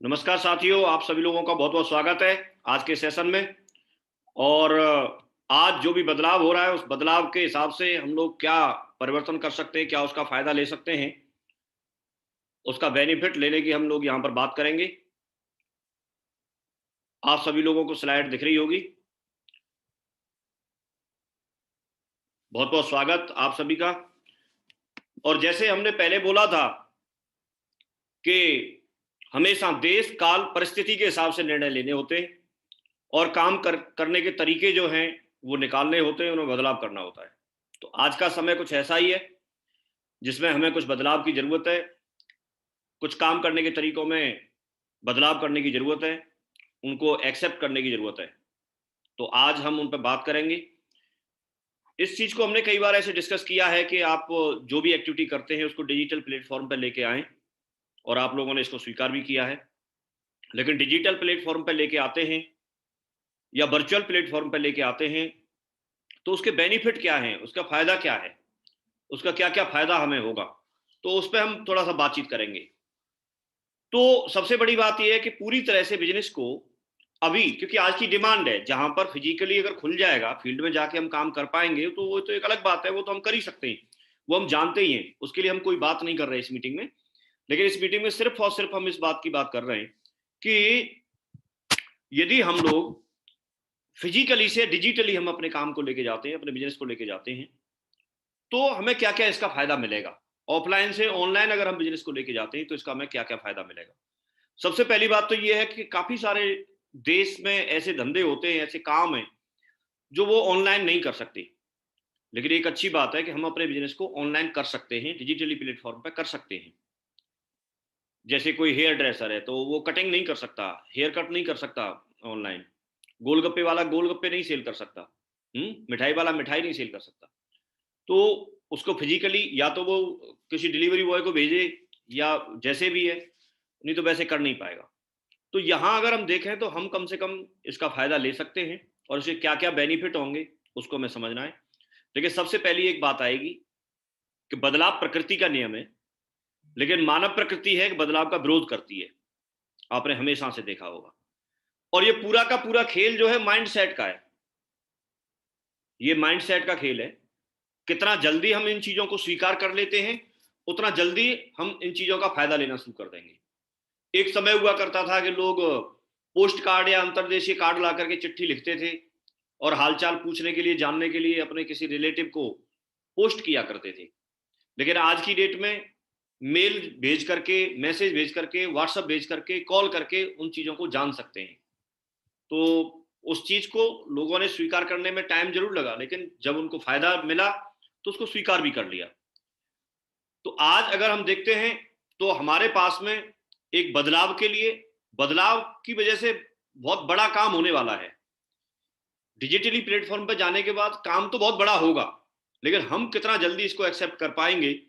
नमस्कार साथियों, आप सभी लोगों का बहुत बहुत स्वागत है आज के सेशन में। और आज जो भी बदलाव हो रहा है उस बदलाव के हिसाब से हम लोग क्या परिवर्तन कर सकते हैं, क्या उसका फायदा ले सकते हैं, उसका बेनिफिट लेने की हम लोग यहाँ पर बात करेंगे। आप सभी लोगों को स्लाइड दिख रही होगी। बहुत बहुत स्वागत आप सभी का। और जैसे हमने पहले बोला था कि हमेशा देश काल परिस्थिति के हिसाब से निर्णय लेने होते हैं और करने के तरीके जो हैं वो निकालने होते हैं, उन्हें बदलाव करना होता है। तो आज का समय कुछ ऐसा ही है जिसमें हमें कुछ बदलाव की ज़रूरत है, कुछ काम करने के तरीकों में बदलाव करने की ज़रूरत है, उनको एक्सेप्ट करने की ज़रूरत है। तो आज हम उन पे बात करेंगे। इस चीज़ को हमने कई बार ऐसे डिस्कस किया है कि आप जो भी एक्टिविटी करते हैं उसको डिजिटल प्लेटफ़ॉर्म पे लेके आएँ, और आप लोगों ने इसको स्वीकार भी किया है। लेकिन डिजिटल प्लेटफ़ॉर्म पे लेके आते हैं या वर्चुअल प्लेटफ़ॉर्म पे लेके आते हैं, तो उसके बेनिफिट क्या हैं? उसका फ़ायदा क्या है? उसका क्या-क्या फ़ायदा हमें होगा? तो उस पे हम थोड़ा-सा बातचीत करेंगे। तो सबसे बड़ी बात ये है कि पूरी तरह से बिज़नेस को अभी, क्योंकि आज की डिमांड है, जहाँ पर फिज़िकली अगर खुल जाएगा, फील्ड में जाके हम काम कर पाएँगे, तो वो तो एक अलग बात है, वो तो हम कर ही सकते हैं। वो हम जानते ही हैं, उसके लिए हम कोई बात नहीं कर रहे हैं इस मीटिंग में। लेकिन इस मीटिंग में सिर्फ़ और सिर्फ़ हम इस बात की बात कर रहे हैं कि यदि हम लोग फिज़िकली से डिजिटली हम अपने काम को लेके जाते हैं, अपने बिज़नेस को लेके जाते हैं, तो हमें क्या-क्या इसका फ़ायदा मिलेगा? ऑफ़लाइन से ऑनलाइन अगर हम बिज़नेस को लेके जाते हैं, तो इसका हमें क्या-क्या फ़ायदा मिलेगा? सबसे पहली बात तो ये है कि काफ़ी सारे देश में ऐसे धंधे होते हैं, ऐसे काम हैं, जो वो ऑनलाइन नहीं कर सकते। लेकिन एक अच्छी बात है कि हम अपने बिज़नेस को ऑनलाइन कर सकते हैं, डिजिटली प्लेटफ़ॉर्म पे कर सकते हैं। जैसे कोई हेयर ड्रेसर है, तो वो कटिंग नहीं कर सकता, हेयर कट नहीं कर सकता ऑनलाइन। गोलगप्पे वाला गोलगप्पे नहीं सेल कर सकता। मिठाई वाला मिठाई नहीं सेल कर सकता। तो उसको फिज़िकली या तो वो किसी डिलीवरी बॉय को भेजे या जैसे भी है, नहीं तो वैसे कर नहीं पाएगा। तो यहाँ अगर हम देखें तो हम कम से कम इसका फ़ायदा ले सकते हैं, और इसके क्या-क्या बेनिफिट होंगे उसको हमें समझना है। देखिए, सबसे पहली एक बात आएगी कि बदलाव प्रकृति का नियम है, लेकिन मानव प्रकृति है कि बदलाव का विरोध करती है। आपने हमेशा से देखा होगा। और ये पूरा का पूरा खेल जो है माइंडसेट का है। ये माइंडसेट का खेल है। कितना जल्दी हम इन चीज़ों को स्वीकार कर लेते हैं, उतना जल्दी हम इन चीज़ों का फ़ायदा लेना शुरू कर देंगे। एक समय हुआ करता था कि लोग पोस्ट कार्ड या अंतर्देशीय कार्ड ला करके चिट्ठी लिखते थे और हालचाल पूछने के लिए, जानने के लिए अपने किसी रिलेटिव को पोस्ट किया करते थे। लेकिन आज की डेट में मेल भेज करके, मैसेज भेज करके, व्हाट्सएप भेज करके, कॉल करके उन चीज़ों को जान सकते हैं। तो उस चीज़ को लोगों ने स्वीकार करने में टाइम ज़रूर लगा, लेकिन जब उनको फ़ायदा मिला तो उसको स्वीकार भी कर लिया। तो आज अगर हम देखते हैं तो हमारे पास में एक बदलाव के लिए, बदलाव की वजह से बहुत बड़ा काम होने वाला है। डिजिटली प्लेटफ़ॉर्म पे जाने के बाद काम तो बहुत बड़ा होगा, लेकिन हम कितना जल्दी इसको एक्सेप्ट कर पाएँगे,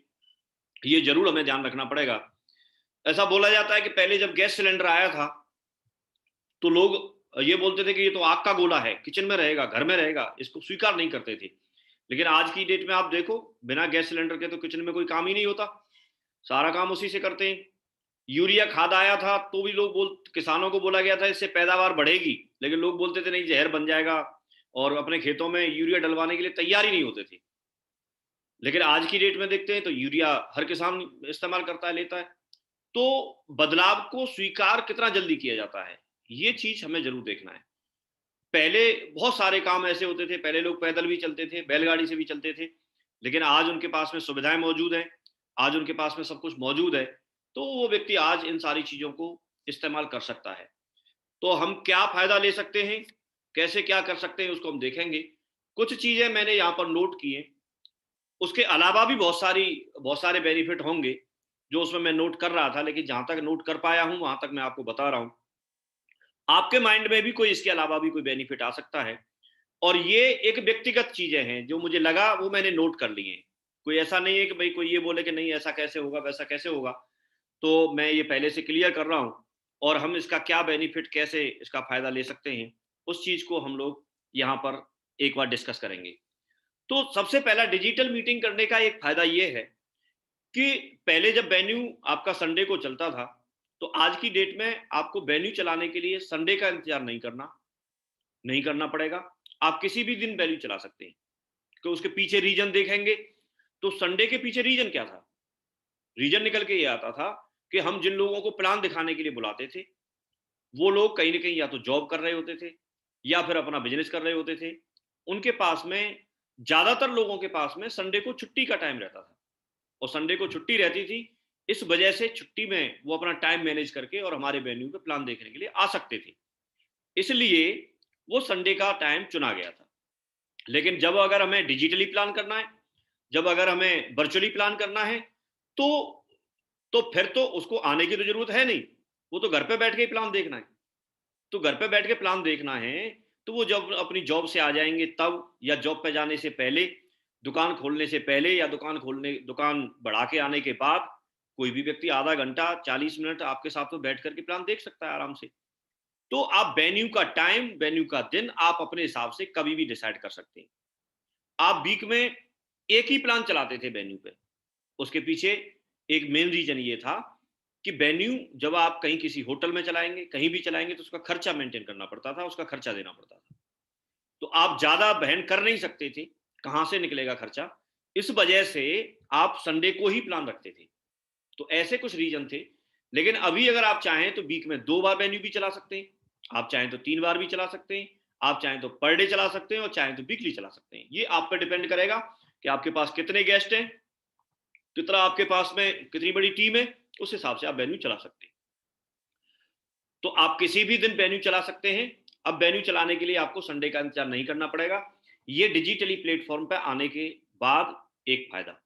ये ज़रूर हमें ध्यान रखना पड़ेगा। ऐसा बोला जाता है कि पहले जब गैस सिलेंडर आया था, तो लोग ये बोलते थे कि ये तो आग का गोला है, किचन में रहेगा, घर में रहेगा, इसको स्वीकार नहीं करते थे। लेकिन आज की डेट में आप देखो, बिना गैस सिलेंडर के तो किचन में कोई काम ही नहीं होता, सारा काम उसी से करते हैं। यूरिया खाद आया था तो भी किसानों को बोला गया था इससे पैदावार बढ़ेगी, लेकिन लोग बोलते थे नहीं, जहर बन जाएगा, और अपने खेतों में यूरिया डलवाने के लिए तैयार ही नहीं होते थे। लेकिन आज की डेट में देखते हैं तो यूरिया हर किसान इस्तेमाल करता है, लेता है। तो बदलाव को स्वीकार कितना जल्दी किया जाता है, ये चीज हमें जरूर देखना है। पहले बहुत सारे काम ऐसे होते थे, पहले लोग पैदल भी चलते थे, बैलगाड़ी से भी चलते थे, लेकिन आज उनके पास में सुविधाएं मौजूद हैं, आज उनके पास में सब कुछ मौजूद है, तो वो व्यक्ति आज इन सारी चीज़ों को इस्तेमाल कर सकता है। तो हम क्या फ़ायदा ले सकते हैं, कैसे क्या कर सकते हैं, उसको हम देखेंगे। कुछ चीज़ें मैंने यहाँ पर नोट की हैं, उसके अलावा भी बहुत सारे बेनिफिट होंगे, जो उसमें मैं नोट कर रहा था, लेकिन जहाँ तक नोट कर पाया हूँ, वहाँ तक मैं आपको बता रहा हूँ। आपके माइंड में भी कोई इसके अलावा भी कोई बेनिफिट आ सकता है, और ये एक व्यक्तिगत चीजें हैं जो मुझे लगा वो मैंने नोट कर ली हैं। कोई ऐसा नहीं है कि भाई कोई ये बोले कि नहीं ऐसा कैसे होगा, वैसा कैसे होगा। तो मैं ये पहले से क्लियर कर रहा हूँ, और हम इसका क्या बेनिफिट, कैसे इसका फायदा ले सकते हैं, उस चीज को हम लोग यहाँ पर एक बार डिस्कस करेंगे। तो सबसे पहला, डिजिटल मीटिंग करने का एक फायदा ये है कि पहले जब वेन्यू आपका संडे को चलता था, तो आज की डेट में आपको वेन्यू चलाने के लिए संडे का इंतजार नहीं करना पड़ेगा। आप किसी भी दिन वेन्यू चला सकते हैं। तो उसके पीछे रीजन देखेंगे तो संडे के पीछे रीजन क्या था? रीजन निकल के ये आता था कि हम जिन लोगों को प्लान दिखाने के लिए बुलाते थे, वो लोग कहीं ना कहीं या तो जॉब कर रहे होते थे या फिर अपना बिजनेस कर रहे होते थे। उनके पास में, ज्यादातर लोगों के पास में संडे को छुट्टी का टाइम रहता था और संडे को छुट्टी रहती थी। इस वजह से छुट्टी में वो अपना टाइम मैनेज करके और हमारे वेन्यू पे प्लान देखने के लिए आ सकते थे। इसलिए वो संडे का टाइम चुना गया था। लेकिन जब अगर हमें डिजिटली प्लान करना है, जब अगर हमें वर्चुअली प्लान करना है, तो फिर तो उसको आने की तो जरूरत है नहीं। वो तो घर पे बैठ के ही प्लान देखना है। तो घर पे बैठ के प्लान देखना है तो वो जब अपनी जॉब से आ जाएंगे तब, या जॉब पे जाने से पहले, दुकान खोलने से पहले, या दुकान बढ़ा के आने के बाद, कोई भी व्यक्ति आधा घंटा 40 मिनट आपके साथ में बैठ करके प्लान देख सकता है आराम से। तो आप वेन्यू का टाइम, वेन्यू का दिन आप अपने हिसाब से कभी भी डिसाइड कर सकते हैं। आप वीक में एक ही प्लान चलाते थे वेन्यू पे। उसके पीछे एक मेन रीजन ये था कि वेन्यू जब आप कहीं किसी होटल में चलाएंगे, कहीं भी चलाएंगे, तो उसका खर्चा मेंटेन करना पड़ता था, उसका खर्चा देना पड़ता था। तो आप ज्यादा बहन कर नहीं सकते थे, कहां से निकलेगा खर्चा। इस वजह से आप संडे को ही प्लान रखते थे। तो ऐसे कुछ रीजन थे। लेकिन अभी अगर आप चाहें तो वीक में 2 बार वेन्यू भी चला सकते हैं, आप चाहें तो 3 बार भी चला सकते हैं, आप चाहें तो पर डे चला सकते हैं और चाहें तो वीकली चला सकते हैं। ये आप पर डिपेंड करेगा कि आपके पास कितने गेस्ट हैं, कितना आपके पास में कितनी बड़ी टीम है, उस हिसाब से आप वेन्यू चला सकते हैं। तो आप किसी भी दिन वेन्यू चला सकते हैं। अब वेन्यू चलाने के लिए आपको संडे का इंतजार नहीं करना पड़ेगा। ये डिजिटली प्लेटफॉर्म पर आने के बाद एक फायदा,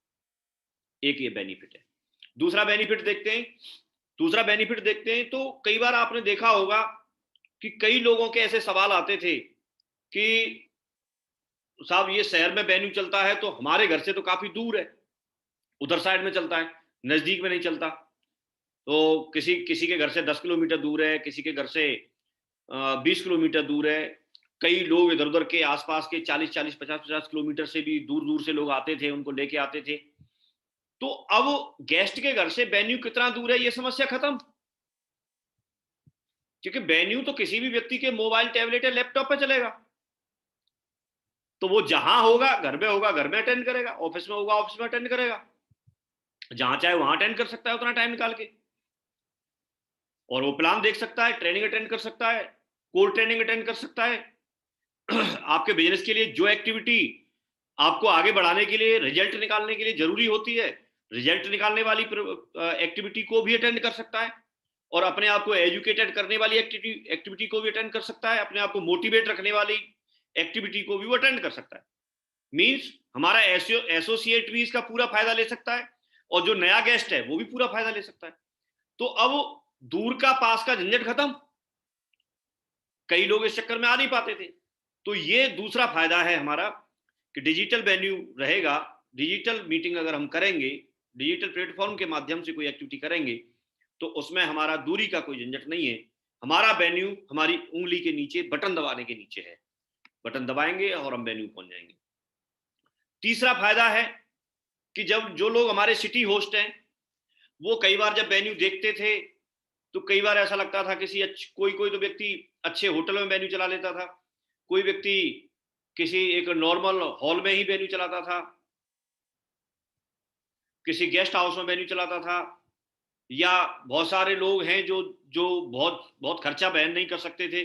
एक ये बेनिफिट है। दूसरा बेनिफिट देखते हैं। दूसरा बेनिफिट देखते हैं तो कई बार आपने देखा होगा कि कई लोगों के ऐसे सवाल आते थे कि साहब ये शहर में वेन्यू चलता है तो हमारे घर से तो काफी दूर है, उधर साइड में चलता है, नजदीक में नहीं चलता। तो किसी किसी के घर से 10 किलोमीटर दूर है, किसी के घर से 20 किलोमीटर दूर है। कई लोग इधर उधर के आसपास के 40-40, 50-50 किलोमीटर से भी दूर दूर से लोग आते थे, उनको लेके आते थे। तो अब गेस्ट के घर से वेन्यू कितना दूर है, ये समस्या खत्म। क्योंकि वेन्यू तो किसी भी व्यक्ति के मोबाइल, टैबलेट या लैपटॉप पे चलेगा। तो वो जहां होगा घर में होगा, घर में अटेंड करेगा, ऑफिस में होगा, ऑफिस में अटेंड करेगा, जहां चाहे वहां अटेंड कर सकता है उतना टाइम निकाल के। और वो प्लान देख सकता है, ट्रेनिंग अटेंड कर सकता है, कोर ट्रेनिंग अटेंड कर सकता है। आपके बिजनेस के लिए जो एक्टिविटी आपको आगे बढ़ाने के लिए, रिजल्ट निकालने के लिए जरूरी होती है, रिजल्ट निकालने वाली एक्टिविटी को भी अटेंड कर सकता है। और अपने आप को एजुकेटेड करने वाली एक्टिविटी को भी अटेंड कर सकता है, अपने आप को मोटिवेट रखने वाली एक्टिविटी को भी वो अटेंड कर सकता है। मींस हमारा एसोसिएट भी इसका पूरा फायदा ले सकता है और जो नया गेस्ट है वो भी पूरा फायदा ले सकता है। तो अब दूर का पास का झंझट खत्म। कई लोग इस चक्कर में आ नहीं पाते थे। तो ये दूसरा फायदा है हमारा कि डिजिटल वेन्यू रहेगा। डिजिटल मीटिंग अगर हम करेंगे, डिजिटल प्लेटफॉर्म के माध्यम से कोई एक्टिविटी करेंगे, तो उसमें हमारा दूरी का कोई झंझट नहीं है। हमारा वेन्यू हमारी उंगली के नीचे, बटन दबाने के नीचे है। बटन दबाएंगे और हम वेन्यू पहुंच जाएंगे। तीसरा फायदा है कि जब जो लोग हमारे सिटी होस्ट हैं, वो कई बार जब वेन्यू देखते थे तो कई बार ऐसा लगता था कोई कोई तो व्यक्ति अच्छे होटल में वेन्यू चला लेता था, कोई व्यक्ति किसी एक नॉर्मल हॉल में ही वेन्यू चलाता था, किसी गेस्ट हाउस में वेन्यू चलाता था। या बहुत सारे लोग हैं जो जो बहुत बहुत खर्चा बहन नहीं कर सकते थे,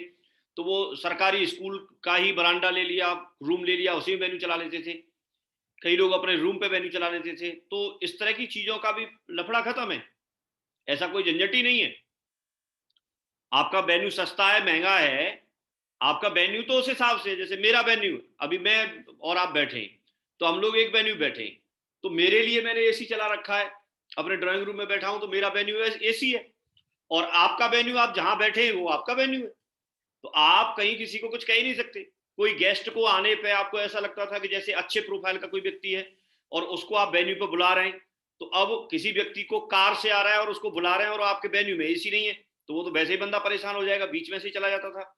तो वो सरकारी स्कूल का ही बरांडा ले लिया, रूम ले लिया, उसी में वेन्यू चला लेते थे। कई लोग अपने रूम पे वेन्यू चला लेते थे। तो इस तरह की चीजों का भी लफड़ा खत्म है, ऐसा कोई झंझट ही नहीं है। आपका वेन्यू सस्ता है, महंगा है, आपका वेन्यू तो उस हिसाब से, जैसे मेरा वेन्यू, अभी मैं और आप बैठे हैं तो हम लोग एक वेन्यू बैठे हैं, तो मेरे लिए मैंने एसी चला रखा है, अपने ड्राइंग रूम में बैठा हूं तो मेरा वेन्यू एसी है। और आपका वेन्यू, आप जहां बैठे हैं वो आपका वेन्यू है। तो आप कहीं किसी को कुछ कह ही नहीं सकते। कोई गेस्ट को आने पे आपको ऐसा लगता था कि जैसे अच्छे प्रोफाइल का कोई व्यक्ति है और उसको आप वेन्यू पे बुला रहे हैं, तो अब किसी व्यक्ति को कार से आ रहा है और उसको बुला रहे हैं और आपके वेन्यू में एसी नहीं है, तो वो तो वैसे ही बंदा परेशान हो जाएगा, बीच में से चला जाता था।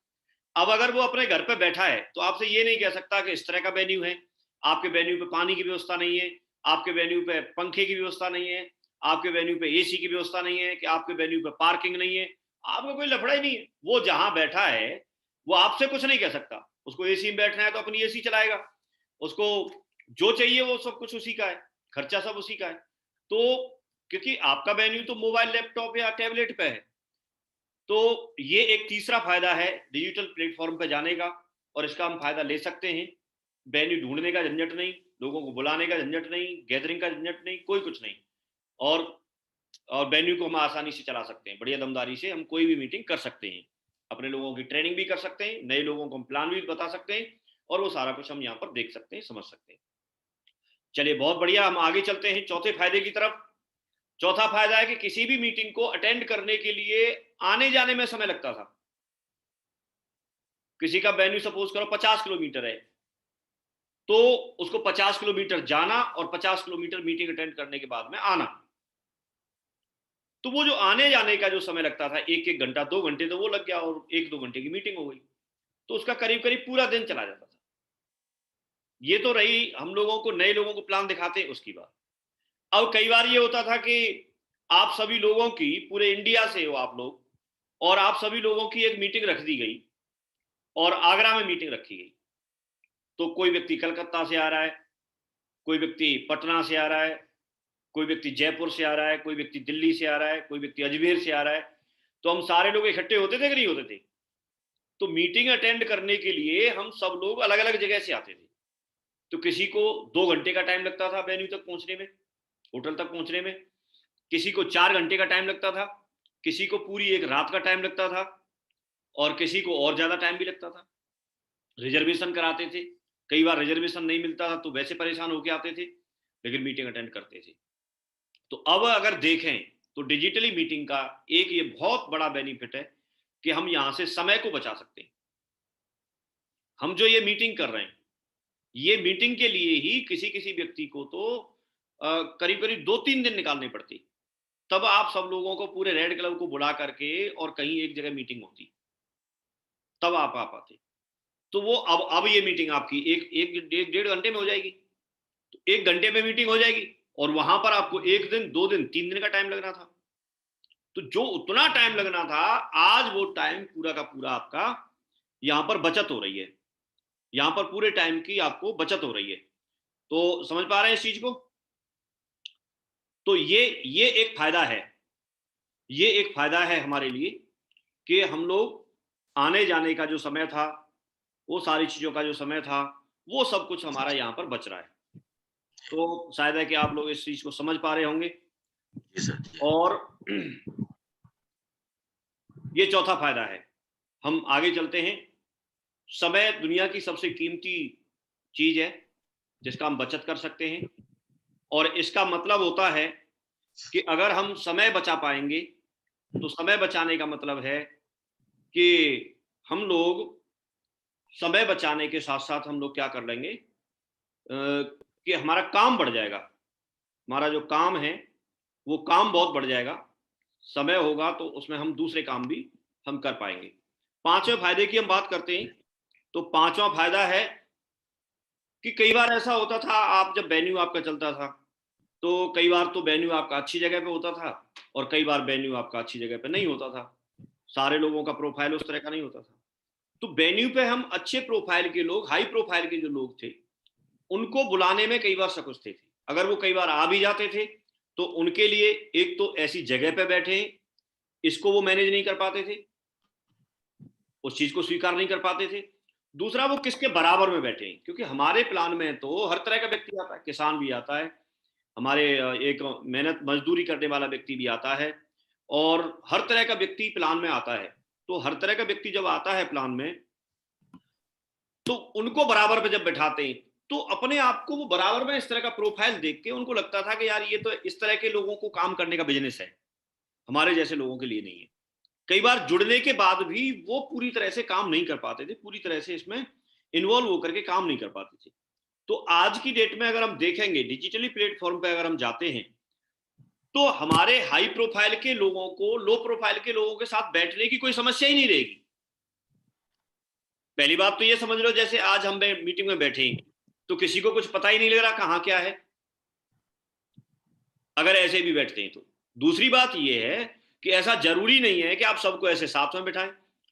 अब अगर वो अपने घर पे बैठा है तो आपसे ये नहीं कह सकता कि इस तरह का वेन्यू है, आपके वेन्यू पे पानी की व्यवस्था नहीं है, आपके वेन्यू पे पंखे की व्यवस्था नहीं है, आपके वेन्यू पे एसी की व्यवस्था नहीं है, कि आपके वेन्यू पे पार्किंग नहीं है, आपका कोई लफड़ा ही नहीं है। वो जहां बैठा है वो आपसे कुछ नहीं कह सकता। उसको एसी में बैठना है तो अपनी एसी चलाएगा, उसको जो चाहिए वो सब कुछ उसी का है, खर्चा सब उसी का है। तो क्योंकि आपका वेन्यू तो मोबाइल, लैपटॉप या टैबलेट पे है। तो ये एक तीसरा फायदा है डिजिटल प्लेटफॉर्म पे जाने का, और इसका हम फायदा ले सकते हैं। वेन्यू ढूंढने का झंझट नहीं, लोगों को बुलाने का झंझट नहीं, गैदरिंग का झंझट नहीं, कोई कुछ नहीं। और वेन्यू को हम आसानी से चला सकते हैं, बढ़िया दमदारी से हम कोई भी मीटिंग कर सकते हैं, अपने लोगों की ट्रेनिंग भी कर सकते हैं, नए लोगों को हम प्लान भी बता सकते हैं, और वो सारा कुछ हम यहाँ पर देख सकते हैं, समझ सकते हैं। चलिए बहुत बढ़िया, हम आगे चलते हैं चौथे फायदे की तरफ। चौथा फायदा है कि किसी भी मीटिंग को अटेंड करने के लिए आने जाने में समय लगता था। किसी का वेन्यू सपोज करो 50 किलोमीटर है, तो उसको 50 किलोमीटर जाना और 50 किलोमीटर मीटिंग अटेंड करने के बाद में आना। तो वो जो आने जाने का जो समय लगता था, एक एक घंटा 2 घंटे, तो वो लग गया और 1-2 घंटे की मीटिंग हो गई। तो उसका करीब करीब पूरा दिन चला जाता था। ये तो रही हम लोगों को, नए लोगों को प्लान दिखाते हैं उसकी बात। अब कई बार ये होता था कि आप सभी लोगों की, पूरे इंडिया से हो आप लोग, और आप सभी लोगों की एक मीटिंग रख दी गई, और आगरा में मीटिंग रखी गई। तो कोई व्यक्ति कलकत्ता से आ रहा है, कोई व्यक्ति पटना से आ रहा है, कोई व्यक्ति जयपुर से आ रहा है, कोई व्यक्ति दिल्ली से आ रहा है, कोई व्यक्ति अजमेर से आ रहा है। तो हम सारे लोग इकट्ठे होते थे कि नहीं होते थे? तो मीटिंग अटेंड करने के लिए हम सब लोग अलग अलग जगह से आते थे। तो किसी को 2 घंटे का टाइम लगता था वेन्यू तक पहुंचने में, होटल तक पहुंचने में, किसी को 4 घंटे का टाइम लगता था, किसी को पूरी एक रात का टाइम लगता था, और किसी को और ज्यादा टाइम भी लगता था। रिजर्वेशन कराते थे, कई बार रिजर्वेशन नहीं मिलता था तो वैसे परेशान होके आते थे, लेकिन मीटिंग अटेंड करते थे। तो अब अगर देखें तो डिजिटली मीटिंग का एक ये बहुत बड़ा बेनिफिट है कि हम यहां से समय को बचा सकते हैं। हम जो ये मीटिंग कर रहे हैं, ये मीटिंग के लिए ही किसी किसी व्यक्ति को तो करीब करीब 2-3 दिन निकालने पड़ते, तब आप सब लोगों को, पूरे रेड क्लब को बुला करके और कहीं एक जगह मीटिंग होती, तब आप आ पाते। तो वो अब ये मीटिंग आपकी एक एक 1-1.5 घंटे में हो जाएगी। तो 1 घंटे में मीटिंग हो जाएगी, और वहां पर आपको 1 दिन, 2 दिन, 3 दिन का टाइम लगना था। तो जो उतना टाइम लगना था, आज वो टाइम पूरा का पूरा आपका यहां पर बचत हो रही है। यहां पर पूरे टाइम की आपको बचत हो रही है। तो समझ पा रहे हैं इस चीज को? तो ये एक फायदा है, ये एक फायदा है हमारे लिए कि हम लोग आने जाने का जो समय था, वो सारी चीजों का जो समय था, वो सब कुछ हमारा यहाँ पर बच रहा है। तो शायद है कि आप लोग इस चीज को समझ पा रहे होंगे। और ये चौथा फायदा है। हम आगे चलते हैं। समय दुनिया की सबसे कीमती चीज है जिसका हम बचत कर सकते हैं, और इसका मतलब होता है कि अगर हम समय बचा पाएंगे, तो समय बचाने का मतलब है कि हम लोग समय बचाने के साथ साथ हम लोग क्या कर लेंगे, कि हमारा काम बढ़ जाएगा। हमारा जो काम है वो काम बहुत बढ़ जाएगा। समय होगा तो उसमें हम दूसरे काम भी हम कर पाएंगे। पांचवें फायदे की हम बात करते हैं। तो पांचवा फायदा है कि कई बार ऐसा होता था, आप जब वेन्यू आपका चलता था, तो कई बार तो वेन्यू आपका अच्छी जगह पे होता था, और कई बार वेन्यू आपका अच्छी जगह पे नहीं होता था। सारे लोगों का प्रोफाइल उस तरह का नहीं होता था। तो वेन्यू पे हम अच्छे प्रोफाइल के लोग, हाई प्रोफाइल के जो लोग थे, उनको बुलाने में कई बार संकोचते थे। अगर वो कई बार आ भी जाते थे, तो उनके लिए एक तो ऐसी जगह पे बैठे, इसको वो मैनेज नहीं कर पाते थे, उस चीज को स्वीकार नहीं कर पाते थे। दूसरा, वो किसके बराबर में बैठे, क्योंकि हमारे प्लान में तो हर तरह का व्यक्ति आता है, किसान भी आता है, हमारे एक मेहनत मजदूरी करने वाला व्यक्ति भी आता है, और हर तरह का व्यक्ति प्लान में आता है। तो हर तरह का व्यक्ति जब आता है प्लान में, तो उनको बराबर पे जब बैठाते हैं, तो अपने आप को वो बराबर में इस तरह का प्रोफाइल देख के उनको लगता था कि यार ये तो इस तरह के लोगों को काम करने का बिजनेस है, हमारे जैसे लोगों के लिए नहीं है। कई बार जुड़ने के बाद भी वो पूरी तरह से काम नहीं कर पाते थे, पूरी तरह से इसमें इन्वॉल्व होकर के काम नहीं कर पाते थे। तो आज की डेट में अगर हम देखेंगे, डिजिटली प्लेटफॉर्म पे अगर हम जाते हैं, तो हमारे हाई प्रोफाइल के लोगों को लो प्रोफाइल के लोगों के साथ बैठने की कोई समस्या ही नहीं रहेगी। पहली बात तो ये समझ लो, जैसे आज हम मीटिंग में बैठे हैं, तो किसी को कुछ पता ही नहीं लग रहा कहाँ क्या है। अगर ऐसे भी बैठते हैं तो। दूसरी बात यह है कि ऐसा जरूरी नहीं है कि आप सबको ऐसे साथ में बिठाएं,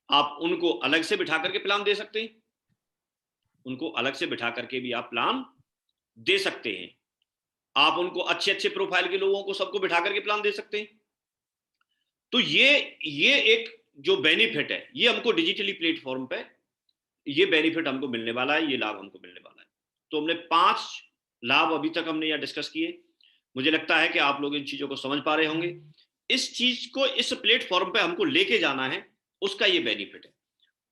आप उनको अलग से बिठा करके प्लान दे सकते हैं, उनको अलग से बिठा करके भी आप प्लान दे सकते हैं। आप उनको अच्छे अच्छे प्रोफाइल के लोगों को सबको बिठा करके प्लान दे सकते हैं। तो ये एक जो बेनिफिट है, ये हमको डिजिटली प्लेटफॉर्म पे ये बेनिफिट हमको मिलने वाला है, ये लाभ हमको मिलने वाला है। तो हमने 5 लाभ अभी तक हमने यहाँ डिस्कस किए। मुझे लगता है कि आप लोग इन चीजों को समझ पा रहे होंगे। इस चीज को इस प्लेटफॉर्म पे हमको लेके जाना है, उसका ये बेनिफिट है।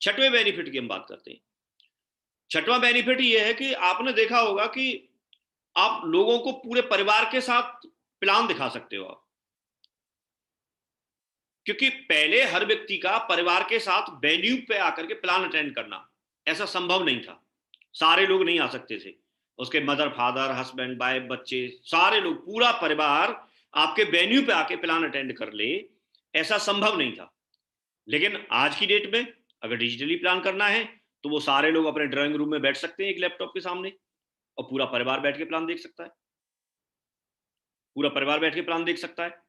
छठवें बेनिफिट की हम बात करते हैं। छठवां बेनिफिट ये है कि आपने देखा होगा कि आप लोगों को पूरे परिवार के साथ प्लान दिखा सकते हो आप, क्योंकि पहले हर व्यक्ति का परिवार के साथ वेन्यू पे आकर के प्लान अटेंड करना ऐसा संभव नहीं था। सारे लोग नहीं आ सकते थे, उसके मदर फादर हस्बैंड वाइफ बच्चे सारे लोग पूरा परिवार आपके वेन्यू पे आके प्लान अटेंड कर ले, ऐसा संभव नहीं था। लेकिन आज की डेट में अगर डिजिटली प्लान करना है तो वो सारे लोग अपने ड्राइंग रूम में बैठ सकते हैं एक लैपटॉप के सामने, और पूरा परिवार बैठ के प्लान देख सकता है, पूरा परिवार बैठ के प्लान देख सकता है।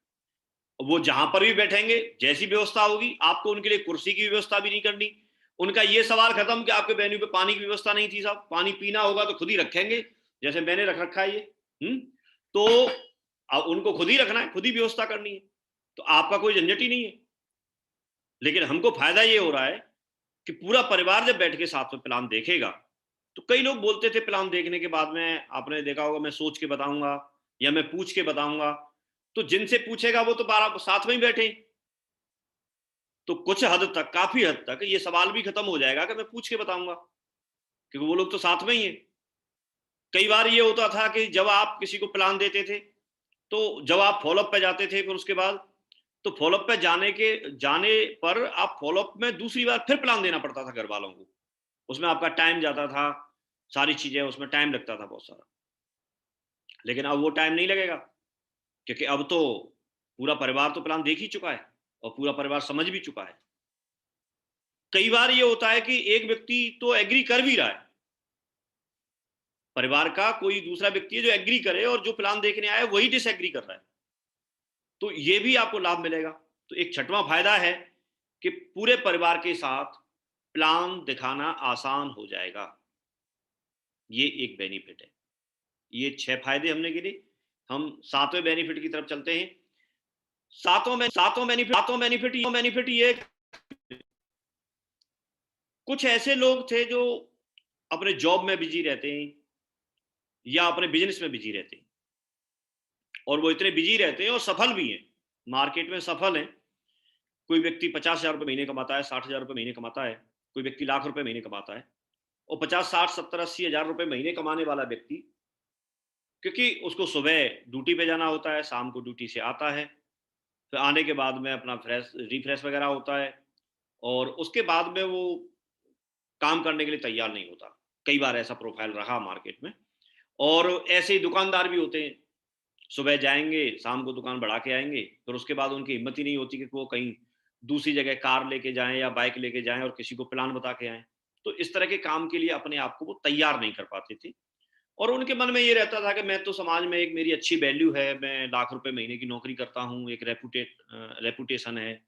वो जहां पर भी बैठेंगे जैसी व्यवस्था होगी, आपको उनके लिए कुर्सी की व्यवस्था भी नहीं करनी। उनका ये सवाल खत्म कि आपके वेन्यू पे पानी की व्यवस्था नहीं थी साहब, पानी पीना होगा तो खुद ही रखेंगे, जैसे मैंने रख रखा है ये। तो अब उनको खुद ही रखना है, खुद ही व्यवस्था करनी है, तो आपका कोई झंझट ही नहीं है। लेकिन हमको फायदा ये हो रहा है कि पूरा परिवार जब बैठ के साथ में प्लान देखेगा, तो कई लोग बोलते थे प्लान देखने के बाद में, आपने देखा होगा, मैं सोच के बताऊंगा या मैं पूछ के बताऊंगा। तो जिनसे पूछेगा वो तो बारह साथ में ही बैठे, तो कुछ हद तक, काफी हद तक ये सवाल भी खत्म हो जाएगा कि मैं पूछ के बताऊंगा, क्योंकि वो लोग तो साथ में ही है। कई बार ये होता था कि जब आप किसी को प्लान देते थे, तो जब आप फॉलोअप पे जाते थे फिर उसके बाद, तो फॉलोअप पे जाने पर आप फॉलोअप में दूसरी बार फिर प्लान देना पड़ता था घर वालों को, उसमें आपका टाइम जाता था, सारी चीजें उसमें टाइम लगता था बहुत सारा। लेकिन अब वो टाइम नहीं लगेगा, क्योंकि अब तो पूरा परिवार तो प्लान देख ही चुका है और पूरा परिवार समझ भी चुका है। कई बार ये होता है कि एक व्यक्ति तो एग्री कर भी रहा है, परिवार का कोई दूसरा व्यक्ति है जो एग्री करे, और जो प्लान देखने आया वही डिसएग्री कर रहा है, तो ये भी आपको लाभ मिलेगा। तो एक छठवां फायदा है कि पूरे परिवार के साथ प्लान दिखाना आसान हो जाएगा, ये एक बेनिफिट है। ये 6 फायदे हमने गिने। हम 7वें बेनिफिट की तरफ चलते हैं। सातवां बेनिफिट ये, कुछ ऐसे लोग थे जो अपने जॉब में बिजी रहते हैं या अपने बिजनेस में बिजी रहते हैं, और वो इतने बिजी रहते हैं और सफल भी हैं, मार्केट में सफल हैं। कोई व्यक्ति 50,000 रुपये महीने कमाता है, 60,000 रुपये महीने कमाता है, कोई व्यक्ति लाख रुपए महीने कमाता है, और 50, 60, 70, 80,000 रुपये महीने कमाने वाला व्यक्ति, क्योंकि उसको सुबह ड्यूटी पे जाना होता है, शाम को ड्यूटी से आता है, फिर आने के बाद में अपना रिफ्रेश वगैरह होता है, और उसके बाद में वो काम करने के लिए तैयार नहीं होता। कई बार ऐसा प्रोफाइल रहा मार्केट में। और ऐसे ही दुकानदार भी होते हैं, सुबह जाएंगे, शाम को दुकान बढ़ा के आएंगे, फिर उसके बाद उनकी हिम्मत ही नहीं होती कि वो कहीं दूसरी जगह कार लेके जाएं या बाइक लेके जाएं और किसी को प्लान बता के आएं। तो इस तरह के काम के लिए अपने आप को वो तैयार नहीं कर पाते थे, और उनके मन में ये रहता था कि मैं तो समाज में एक मेरी अच्छी वैल्यू है, मैं लाख रुपए महीने की नौकरी करता हूँ, एक रेपुटेशन है,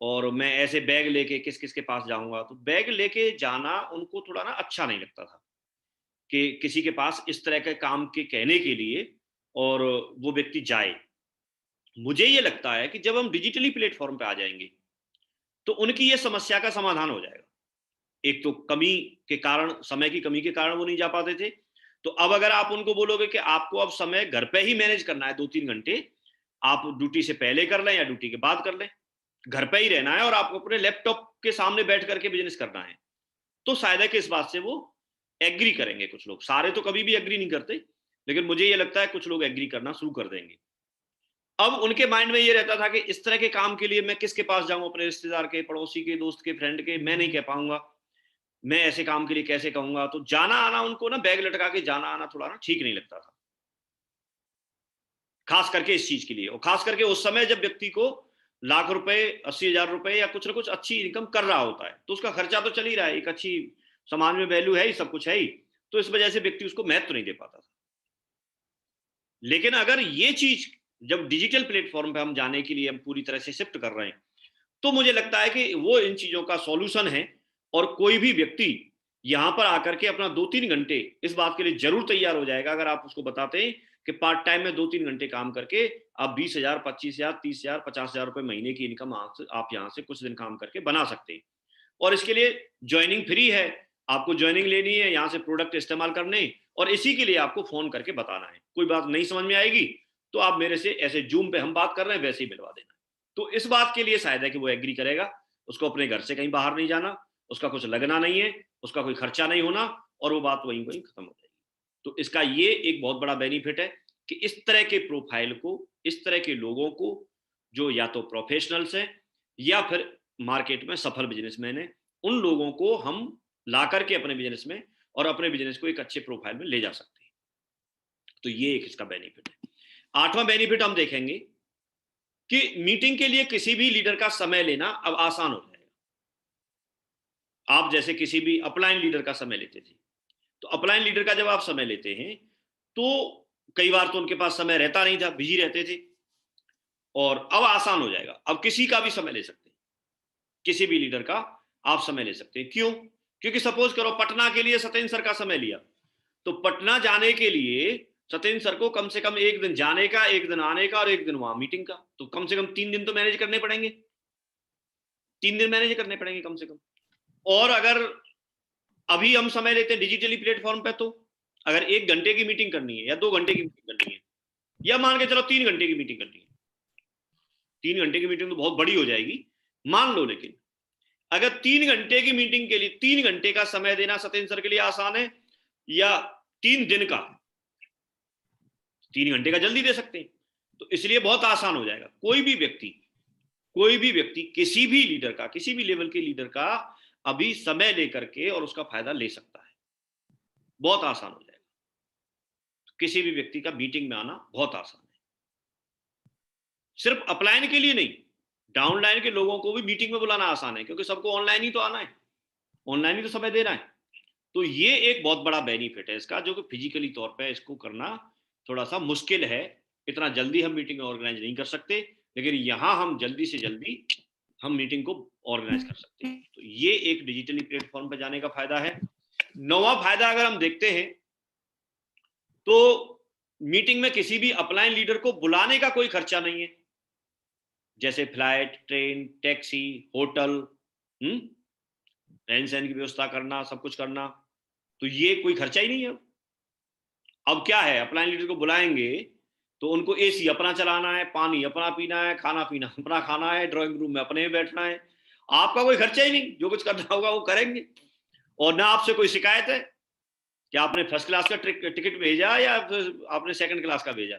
और मैं ऐसे बैग लेके किस किस के पास जाऊंगा। तो बैग लेके जाना उनको थोड़ा ना अच्छा नहीं लगता था, कि किसी के पास इस तरह के काम के कहने के लिए और वो व्यक्ति जाए। मुझे ये लगता है कि जब हम डिजिटली प्लेटफॉर्म पे आ जाएंगे तो उनकी ये समस्या का समाधान हो जाएगा। एक तो कमी के कारण, समय की कमी के कारण वो नहीं जा पाते थे, तो अब अगर आप उनको बोलोगे कि आपको अब समय घर पे ही मैनेज करना है 2-3 घंटे, आप ड्यूटी से पहले कर लें या ड्यूटी के बाद कर लें, घर पे ही रहना है और आपको अपने लैपटॉप के सामने बैठ करके बिजनेस करना है, तो शायद है कि इस बात से वो एग्री करेंगे। कुछ लोग, सारे तो कभी भी एग्री नहीं करते, लेकिन मुझे ये लगता है कुछ लोग एग्री करना शुरू कर देंगे। अब उनके माइंड में ये रहता था कि इस तरह के काम के लिए मैं किसके पास जाऊं, अपने रिश्तेदार के, पड़ोसी के, दोस्त के, फ्रेंड के, मैं नहीं कह पाऊंगा, मैं ऐसे काम के लिए कैसे कहूंगा। तो जाना आना उनको ना, बैग लटका के जाना आना थोड़ा ना ठीक नहीं लगता था, खास करके इस चीज के लिए, और खास करके उस समय जब व्यक्ति को लाख रुपए, 80,000 रुपए या कुछ ना कुछ अच्छी इनकम कर रहा होता है, तो उसका खर्चा तो चल ही रहा है, एक अच्छी समाज में वैल्यू है ही, सब कुछ है ही, तो इस वजह से व्यक्ति उसको महत्व नहीं दे पाता था। लेकिन अगर ये चीज जब डिजिटल प्लेटफॉर्म पे हम जाने के लिए हम पूरी तरह से शिफ्ट कर रहे हैं, तो मुझे लगता है कि वो इन चीजों का सॉल्यूशन है। और कोई भी व्यक्ति यहां पर आकर के अपना 2-3 घंटे इस बात के लिए जरूर तैयार हो जाएगा अगर आप उसको बताते हैं कि पार्ट टाइम में 2-3 घंटे काम करके आप 20,000, 25,000, 30,000, 50,000 रुपए महीने की इनकम आप यहाँ से कुछ दिन काम करके बना सकते हैं। और इसके लिए ज्वाइनिंग फ्री है, आपको ज्वाइनिंग लेनी है, यहाँ से प्रोडक्ट इस्तेमाल करने, और इसी के लिए आपको फोन करके बताना है। कोई बात नहीं समझ में आएगी तो आप मेरे से ऐसे जूम पे हम बात कर रहे हैं वैसे ही मिलवा देना। तो इस बात के लिए शायद है कि वो एग्री करेगा, उसको अपने घर से कहीं बाहर नहीं जाना, उसका कुछ लगना नहीं है, उसका कोई खर्चा नहीं होना, और वो बात वहीं वहीं खत्म हो जाएगी। तो इसका ये एक बहुत बड़ा बेनिफिट है कि इस तरह के प्रोफाइल को, इस तरह के लोगों को, जो या तो प्रोफेशनल्स हैं या फिर मार्केट में सफल बिजनेसमैन है, उन लोगों को हम ला करके अपने बिजनेस में और अपने बिजनेस को एक अच्छे प्रोफाइल में ले जा सकते हैं। तो ये एक इसका बेनिफिट है। 8वां बेनिफिट हम देखेंगे कि मीटिंग के लिए किसी भी लीडर का समय लेना अब आसान हो जाएगा। आप जैसे किसी भी अपलाइन लीडर का समय लेते थे, तो अपलाइन लीडर का जब आप समय लेते हैं तो कई बार तो उनके पास समय रहता नहीं था, बिजी रहते थे, और अब आसान हो जाएगा। अब किसी का भी समय ले सकते हैं, किसी भी लीडर का आप समय ले सकते हैं। क्यों? क्योंकि सपोज करो पटना के लिए सत्येंद्र सर का समय लिया, तो पटना जाने के लिए सत्येंद्र सर को कम से कम 1 दिन जाने का, 1 दिन आने का और 1 दिन वहां मीटिंग का, तो कम से कम 3 दिन तो मैनेज करने पड़ेंगे, 3 दिन मैनेज करने पड़ेंगे कम से कम। और अगर अभी हम समय लेते हैं डिजिटली प्लेटफॉर्म पे, तो अगर 1 घंटे की मीटिंग करनी है या 2 घंटे की मीटिंग करनी है, या मान के चलो 3 घंटे की मीटिंग करनी है, 3 घंटे की मीटिंग तो बहुत बड़ी हो जाएगी मान लो, लेकिन अगर 3 घंटे की मीटिंग के लिए 3 घंटे का समय देना सत्येंद्र सर के लिए आसान है, या 3 दिन का, 3 घंटे का जल्दी दे सकते हैं, तो इसलिए बहुत आसान हो जाएगा। कोई भी व्यक्ति किसी भी लीडर का, किसी भी लेवल के लीडर का अभी समय लेकर के और उसका फायदा ले सकता है, बहुत आसान हो जाएगा। किसी भी व्यक्ति का मीटिंग में आना बहुत आसान है, सिर्फ अपलाइन के लिए नहीं, डाउनलाइन के लोगों को भी मीटिंग में बुलाना आसान है, क्योंकि सबको ऑनलाइन ही तो आना है, ऑनलाइन ही तो समय देना है। तो ये एक बहुत बड़ा बेनिफिट है इसका, जो कि फिजिकली तौर पे इसको करना थोड़ा सा मुश्किल है। इतना जल्दी हम मीटिंग ऑर्गेनाइज नहीं कर सकते, लेकिन यहां हम जल्दी से जल्दी हम मीटिंग को ऑर्गेनाइज कर सकते हैं। तो ये एक डिजिटली प्लेटफॉर्म पर जाने का फायदा है। 9वां फायदा अगर हम देखते हैं तो मीटिंग में किसी भी अपलाइन लीडर को बुलाने का कोई खर्चा नहीं है, जैसे फ्लाइट, ट्रेन, टैक्सी, होटल, रहन सहन की व्यवस्था करना, सब कुछ करना, तो ये कोई खर्चा ही नहीं है। अब क्या है, अपलाइन लीडर को बुलाएंगे तो उनको एसी अपना चलाना है, पानी अपना पीना है, खाना पीना अपना खाना है, ड्राइंग रूम में अपने में बैठना है, आपका कोई खर्चा ही नहीं, जो कुछ करना होगा वो करेंगे। और ना आपसे कोई शिकायत है कि आपने फर्स्ट क्लास का टिकट भेजा या फिर आपने सेकंड क्लास का भेजा,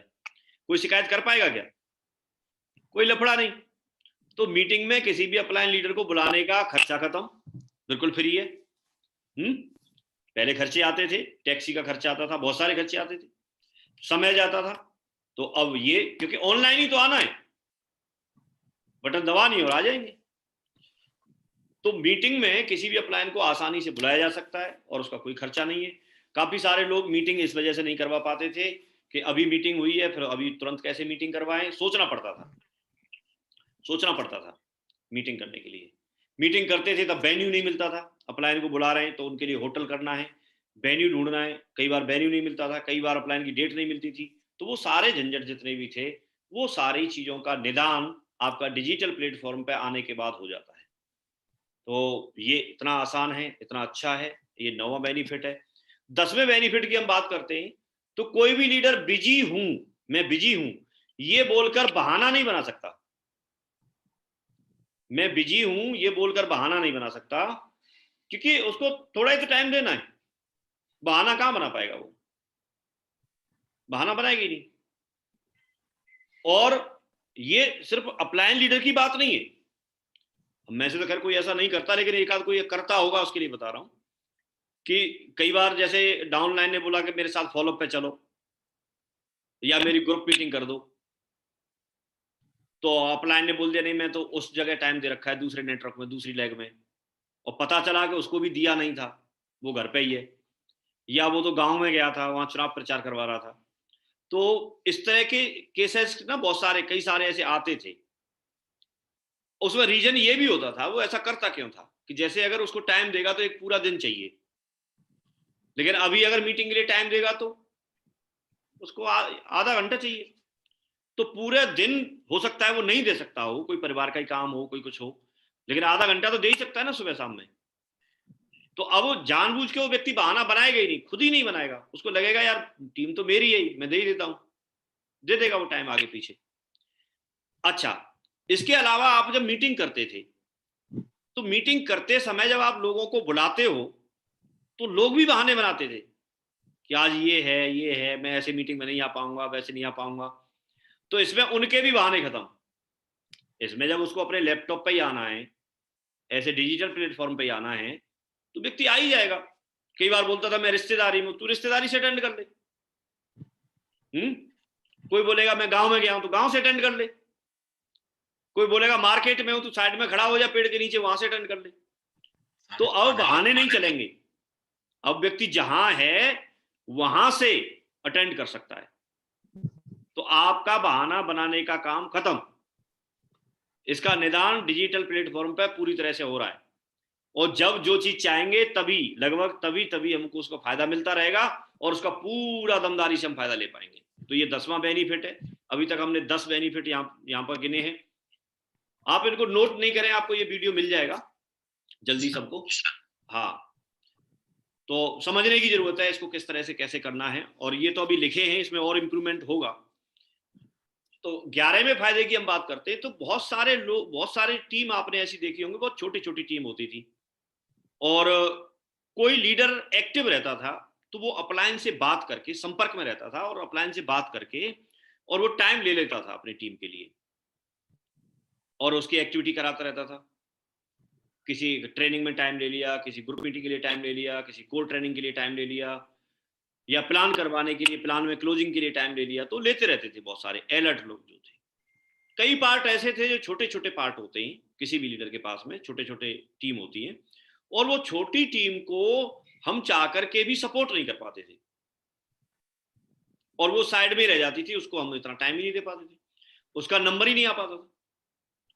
कोई शिकायत कर पाएगा क्या? कोई लफड़ा नहीं। तो मीटिंग में किसी भी अपलाइन लीडर को बुलाने का खर्चा खत्म, बिल्कुल फ्री है। पहले खर्चे आते थे, टैक्सी का खर्चा आता था, बहुत सारे खर्चे आते थे, समय जाता था। तो अब ये क्योंकि ऑनलाइन ही तो आना है, बटन दबा नहीं और आ जाएंगे। तो मीटिंग में किसी भी अपलाइन को आसानी से बुलाया जा सकता है और उसका कोई खर्चा नहीं है। काफी सारे लोग मीटिंग इस वजह से नहीं करवा पाते थे कि अभी मीटिंग हुई है फिर अभी तुरंत कैसे मीटिंग करवाएं, सोचना पड़ता था मीटिंग करने के लिए। मीटिंग करते थे तब वेन्यू नहीं मिलता था, अपलाइन को बुला रहे हैं तो उनके लिए होटल करना है, वेन्यू ढूंढना है, कई बार वेन्यू नहीं मिलता था, कई बार अपलाइन की डेट नहीं मिलती थी। तो वो सारे झंझट जितने भी थे, वो सारी चीजों का निदान आपका डिजिटल प्लेटफॉर्म पे आने के बाद हो जाता है। तो ये इतना आसान है, इतना अच्छा है, ये 9वां बेनिफिट है। 10वें बेनिफिट की हम बात करते हैं तो कोई भी लीडर बिजी हूं, मैं बिजी हूं, ये बोलकर बहाना नहीं बना सकता। मैं बिजी हूं ये बोलकर बहाना नहीं बना सकता, क्योंकि उसको थोड़ा ही तो टाइम देना है। बहाना कहां बना पाएगा, वो बहाना बनाएगी नहीं। और ये सिर्फ अपलाइन लीडर की बात नहीं है, मैं से तो खैर कोई ऐसा नहीं करता, लेकिन एक आध कोई करता होगा, उसके लिए बता रहा हूं कि कई बार जैसे डाउनलाइन ने बोला कि मेरे साथ फॉलोअप पे चलो या मेरी ग्रुप मीटिंग कर दो, तो अपलाइन ने बोल दिया नहीं मैं तो उस जगह टाइम दे रखा है दूसरे नेटवर्क में, दूसरी लैग में, और पता चला कि उसको भी दिया नहीं था, वो घर पे ही है, या वो तो गांव में गया था, वहां चुनाव प्रचार करवा रहा था। तो इस तरह के केसेस ना बहुत सारे, कई सारे ऐसे आते थे। उसमें रीजन ये भी होता था, वो ऐसा करता क्यों था कि जैसे अगर उसको टाइम देगा तो एक पूरा दिन चाहिए, लेकिन अभी अगर मीटिंग के लिए टाइम देगा तो उसको आधा घंटा चाहिए। तो पूरे दिन हो सकता है वो नहीं दे सकता हो, कोई परिवार का ही काम हो, कोई कुछ हो, लेकिन आधा घंटा तो दे ही सकता है ना सुबह शाम में। तो अब वो जानबूझ के वो व्यक्ति बहाना बनाएगा ही नहीं, खुद ही नहीं बनाएगा, उसको लगेगा यार टीम तो मेरी है, मैं दे ही देता हूं, दे देगा वो टाइम आगे पीछे। अच्छा, इसके अलावा आप जब मीटिंग करते थे, तो मीटिंग करते समय जब आप लोगों को बुलाते हो तो लोग भी बहाने बनाते थे कि आज ये है, मैं ऐसे मीटिंग में नहीं आ पाऊंगा, वैसे नहीं आ पाऊंगा। तो इसमें उनके भी बहाने खत्म। इसमें जब उसको अपने लैपटॉप पे ही आना है, ऐसे डिजिटल प्लेटफॉर्म पे ही आना है, तो व्यक्ति आ ही जाएगा। कई बार बोलता था मैं रिश्तेदारी में, तू रिश्तेदारी से अटेंड कर ले। कोई बोलेगा मैं गांव में गया हूं, तो गांव से अटेंड कर ले। कोई बोलेगा मार्केट में हूं, तो साइड में खड़ा हो जा पेड़ के नीचे, वहां से अटेंड कर ले। तो अब बहाने नहीं चलेंगे, अब व्यक्ति जहां है वहां से अटेंड कर सकता है। तो आपका बहाना बनाने का काम खत्म। इसका निदान डिजिटल प्लेटफॉर्म पर पूरी तरह से हो रहा है, और जब जो चीज चाहेंगे तभी, लगभग तभी तभी हमको उसका फायदा मिलता रहेगा, और उसका पूरा दमदारी से हम फायदा ले पाएंगे। तो ये 10वां बेनिफिट है। अभी तक हमने 10 बेनिफिट यहाँ पर गिने हैं। आप इनको नोट नहीं करें, आपको ये वीडियो मिल जाएगा जल्दी सबको। हाँ, तो समझने की जरूरत है इसको किस तरह से कैसे करना है, और ये तो अभी लिखे हैं, इसमें और इंप्रूवमेंट होगा। तो 11वें फायदे की हम बात करते हैं, तो बहुत सारे लोग, बहुत सारे टीम आपने ऐसी देखी होंगी, बहुत छोटी छोटी टीम होती थी, और कोई लीडर एक्टिव रहता था, तो वो अपलाइन से बात करके संपर्क में रहता था, और अपलाइन से बात करके और वो टाइम ले लेता था अपनी टीम के लिए, और उसकी एक्टिविटी कराता रहता था। किसी ट्रेनिंग में टाइम ले लिया, किसी ग्रुप मीटिंग के लिए टाइम ले लिया, किसी कोर ट्रेनिंग के लिए टाइम ले लिया, या प्लान करवाने के लिए, प्लान में क्लोजिंग के लिए टाइम ले लिया। तो लेते रहते थे बहुत सारे अलर्ट लोग जो थे। कई पार्ट ऐसे थे जो छोटे छोटे पार्ट होते हैं, किसी भी लीडर के पास में छोटे छोटे टीम होती है, और वो छोटी टीम को हम चाह करके भी सपोर्ट नहीं कर पाते थे, और वो साइड में रह जाती थी, उसको हम इतना टाइम ही नहीं दे पाते थे, उसका नंबर ही नहीं आ पाता था।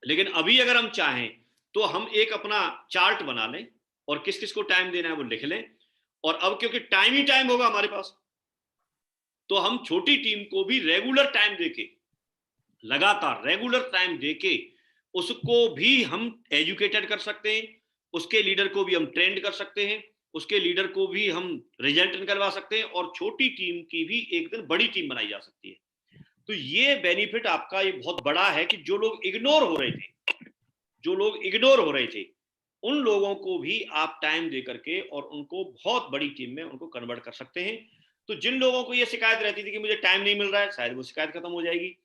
लेकिन अभी अगर हम चाहें तो हम एक अपना चार्ट बना लें, और किस किस को टाइम देना है वो लिख लें, और अब क्योंकि टाइम ही टाइम होगा हमारे पास, तो हम छोटी टीम को भी रेगुलर टाइम देके, लगातार रेगुलर टाइम देके उसको भी हम एजुकेटेड कर सकते हैं, उसके लीडर को भी हम ट्रेंड कर सकते हैं, उसके लीडर को भी हम रिजल्ट निकलवा सकते हैं, और छोटी टीम की भी एक दिन बड़ी टीम बनाई जा सकती है। तो ये बेनिफिट आपका ये बहुत बड़ा है कि जो लोग इग्नोर हो रहे थे, जो लोग इग्नोर हो रहे थे, उन लोगों को भी आप टाइम दे करके और उनको बहुत बड़ी टीम में उनको कन्वर्ट कर सकते हैं। तो जिन लोगों को ये शिकायत रहती थी कि मुझे टाइम नहीं मिल रहा है, शायद वो शिकायत खत्म हो जाएगी।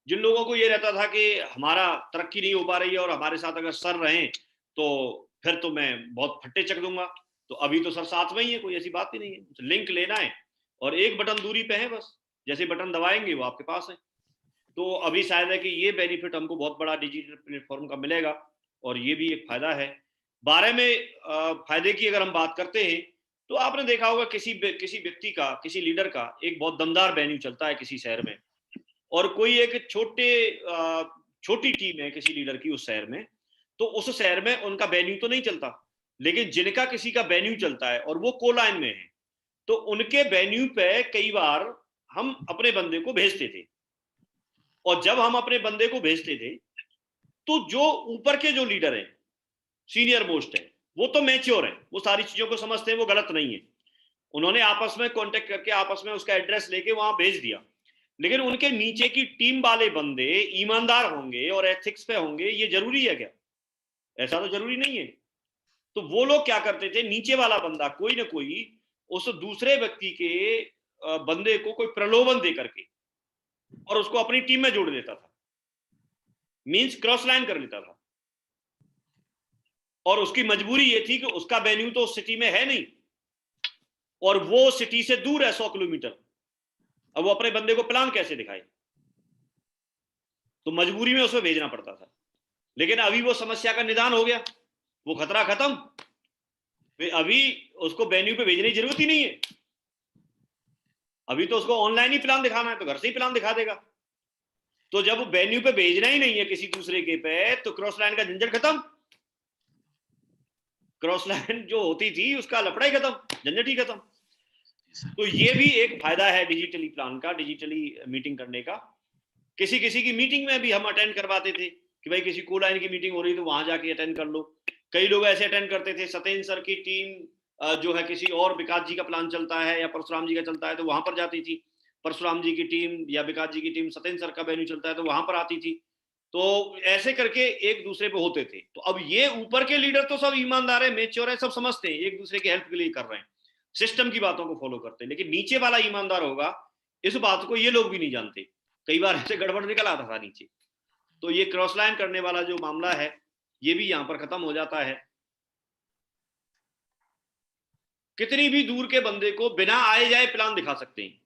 जिन लोगों को ये रहता था कि हमारा तरक्की नहीं हो पा रही है और हमारे साथ अगर सर रहें तो फिर तो मैं बहुत फट्टे चक दूंगा, तो अभी तो सर साथ में ही है, कोई ऐसी बात ही नहीं है। तो लिंक लेना है और एक बटन दूरी पे है, बस जैसे बटन दबाएंगे वो आपके पास है। तो अभी शायद है कि ये बेनिफिट हमको बहुत बड़ा डिजिटल प्लेटफॉर्म का मिलेगा, और ये भी एक फायदा है। 12वें फायदे की अगर हम बात करते हैं, तो आपने देखा होगा किसी व्यक्ति का, किसी लीडर का एक बहुत दमदार वेन्यू चलता है किसी शहर में, और कोई एक छोटी टीम है किसी लीडर की उस शहर में, तो उस शहर में उनका वेन्यू तो नहीं चलता, लेकिन जिनका किसी का वेन्यू चलता है और वो कोलाइन में है, तो उनके वेन्यू पे कई बार हम अपने बंदे को भेजते थे। और जब हम अपने बंदे को भेजते थे, तो जो ऊपर के जो लीडर हैं, सीनियर मोस्ट है, वो तो मैच्योर है, वो सारी चीजों को समझते हैं, वो गलत नहीं है, उन्होंने आपस में कांटेक्ट करके आपस में उसका एड्रेस लेके वहां भेज दिया। लेकिन उनके नीचे की टीम वाले बंदे ईमानदार होंगे और एथिक्स पे होंगे, ये जरूरी है क्या? ऐसा तो जरूरी नहीं है। तो वो लोग क्या करते थे, नीचे वाला बंदा कोई ना कोई उस दूसरे व्यक्ति के बंदे को कोई प्रलोभन दे करके और उसको अपनी टीम में जोड़ देता था, मींस क्रॉस लाइन कर लेता था। और उसकी मजबूरी ये थी कि उसका वेन्यू तो उस सिटी में है नहीं, और वो सिटी से दूर है 100 किलोमीटर। अब वो अपने बंदे को प्लान कैसे दिखाए? तो मजबूरी में उसमें भेजना पड़ता था। लेकिन अभी वो समस्या का निदान हो गया, वो खतरा खत्म, अभी उसको वेन्यू पे भेजने की जरूरत ही नहीं है। अभी तो उसको ऑनलाइन ही प्लान दिखाना है तो घर से ही प्लान दिखा देगा। तो जब वेन्यू पे भेजना ही नहीं है किसी दूसरे के पे, तो क्रॉस लाइन का झंझट खत्म। क्रॉस लाइन जो होती थी उसका लफड़ा ही खत्म, झंझट ही खत्म। तो ये भी एक फायदा है डिजिटली प्लान का, डिजिटली मीटिंग करने का। किसी किसी की मीटिंग में भी हम अटेंड करवाते थे कि भाई किसी को लाइन की मीटिंग हो रही है तो वहां जाके अटेंड कर लो। कई लोग ऐसे अटेंड करते थे, सत्येंद्र सर की टीम जो है किसी और, विकास जी का प्लान चलता है या परशुराम जी का चलता है तो वहां पर जाती थी, परशुराम जी की टीम या विकास जी की टीम, सत्येंद्र सर का वेन्यू चलता है तो वहां पर आती थी। तो ऐसे करके एक दूसरे पे होते थे। तो अब ये ऊपर के लीडर तो सब ईमानदार है, मेच्योर है, सब समझते हैं, एक दूसरे की हेल्प के लिए कर रहे हैं, सिस्टम की बातों को फॉलो करते हैं। लेकिन नीचे वाला ईमानदार होगा, इस बात को ये लोग भी नहीं जानते। कई बार ऐसे गड़बड़ निकल आता था नीचे। तो ये क्रॉस लाइन करने वाला जो मामला है ये भी यहां पर खत्म हो जाता है। कितनी भी दूर के बंदे को बिना आए जाए प्लान दिखा सकते हैं।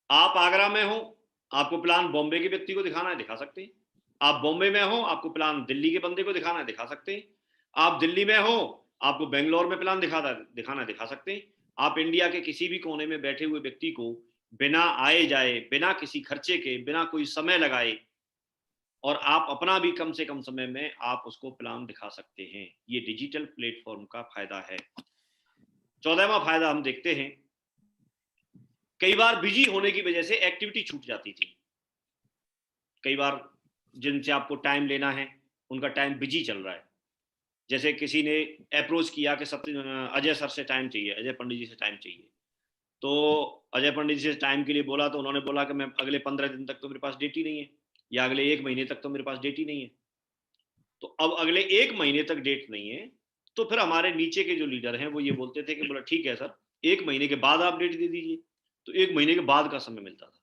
आप आगरा में हो, आपको प्लान बॉम्बे के व्यक्ति को दिखाना है, दिखा सकते हैं। आप बॉम्बे में हो, आपको प्लान दिल्ली के बंदे को दिखाना है, दिखा सकते हैं। आप दिल्ली में हो, आपको बेंगलोर में प्लान दिखाना है, दिखा सकते हैं। आप इंडिया के किसी भी कोने में बैठे हुए व्यक्ति को बिना आए जाए, बिना किसी खर्चे के, बिना कोई समय लगाए, और आप अपना भी कम से कम समय में आप उसको प्लान दिखा सकते हैं। ये डिजिटल प्लेटफॉर्म का फायदा है। 14वां फायदा हम देखते हैं, कई बार बिजी होने की वजह से एक्टिविटी छूट जाती थी। कई बार जिनसे आपको टाइम लेना है उनका टाइम बिजी चल रहा है। जैसे किसी ने अप्रोच किया कि अजय सर से टाइम चाहिए, अजय पंडित जी से टाइम चाहिए। तो अजय पंडित जी से टाइम के लिए बोला तो उन्होंने बोला कि मैं अगले 15 दिन तक तो मेरे पास डेट ही नहीं है, या अगले 1 महीने तक तो मेरे पास डेट ही नहीं है। तो अब अगले 1 महीने तक डेट नहीं है, तो फिर हमारे नीचे के जो लीडर हैं वो ये बोलते थे कि बोला ठीक है सर, 1 महीने के बाद आप डेट दे दीजिए। तो 1 महीने के बाद का समय मिलता था।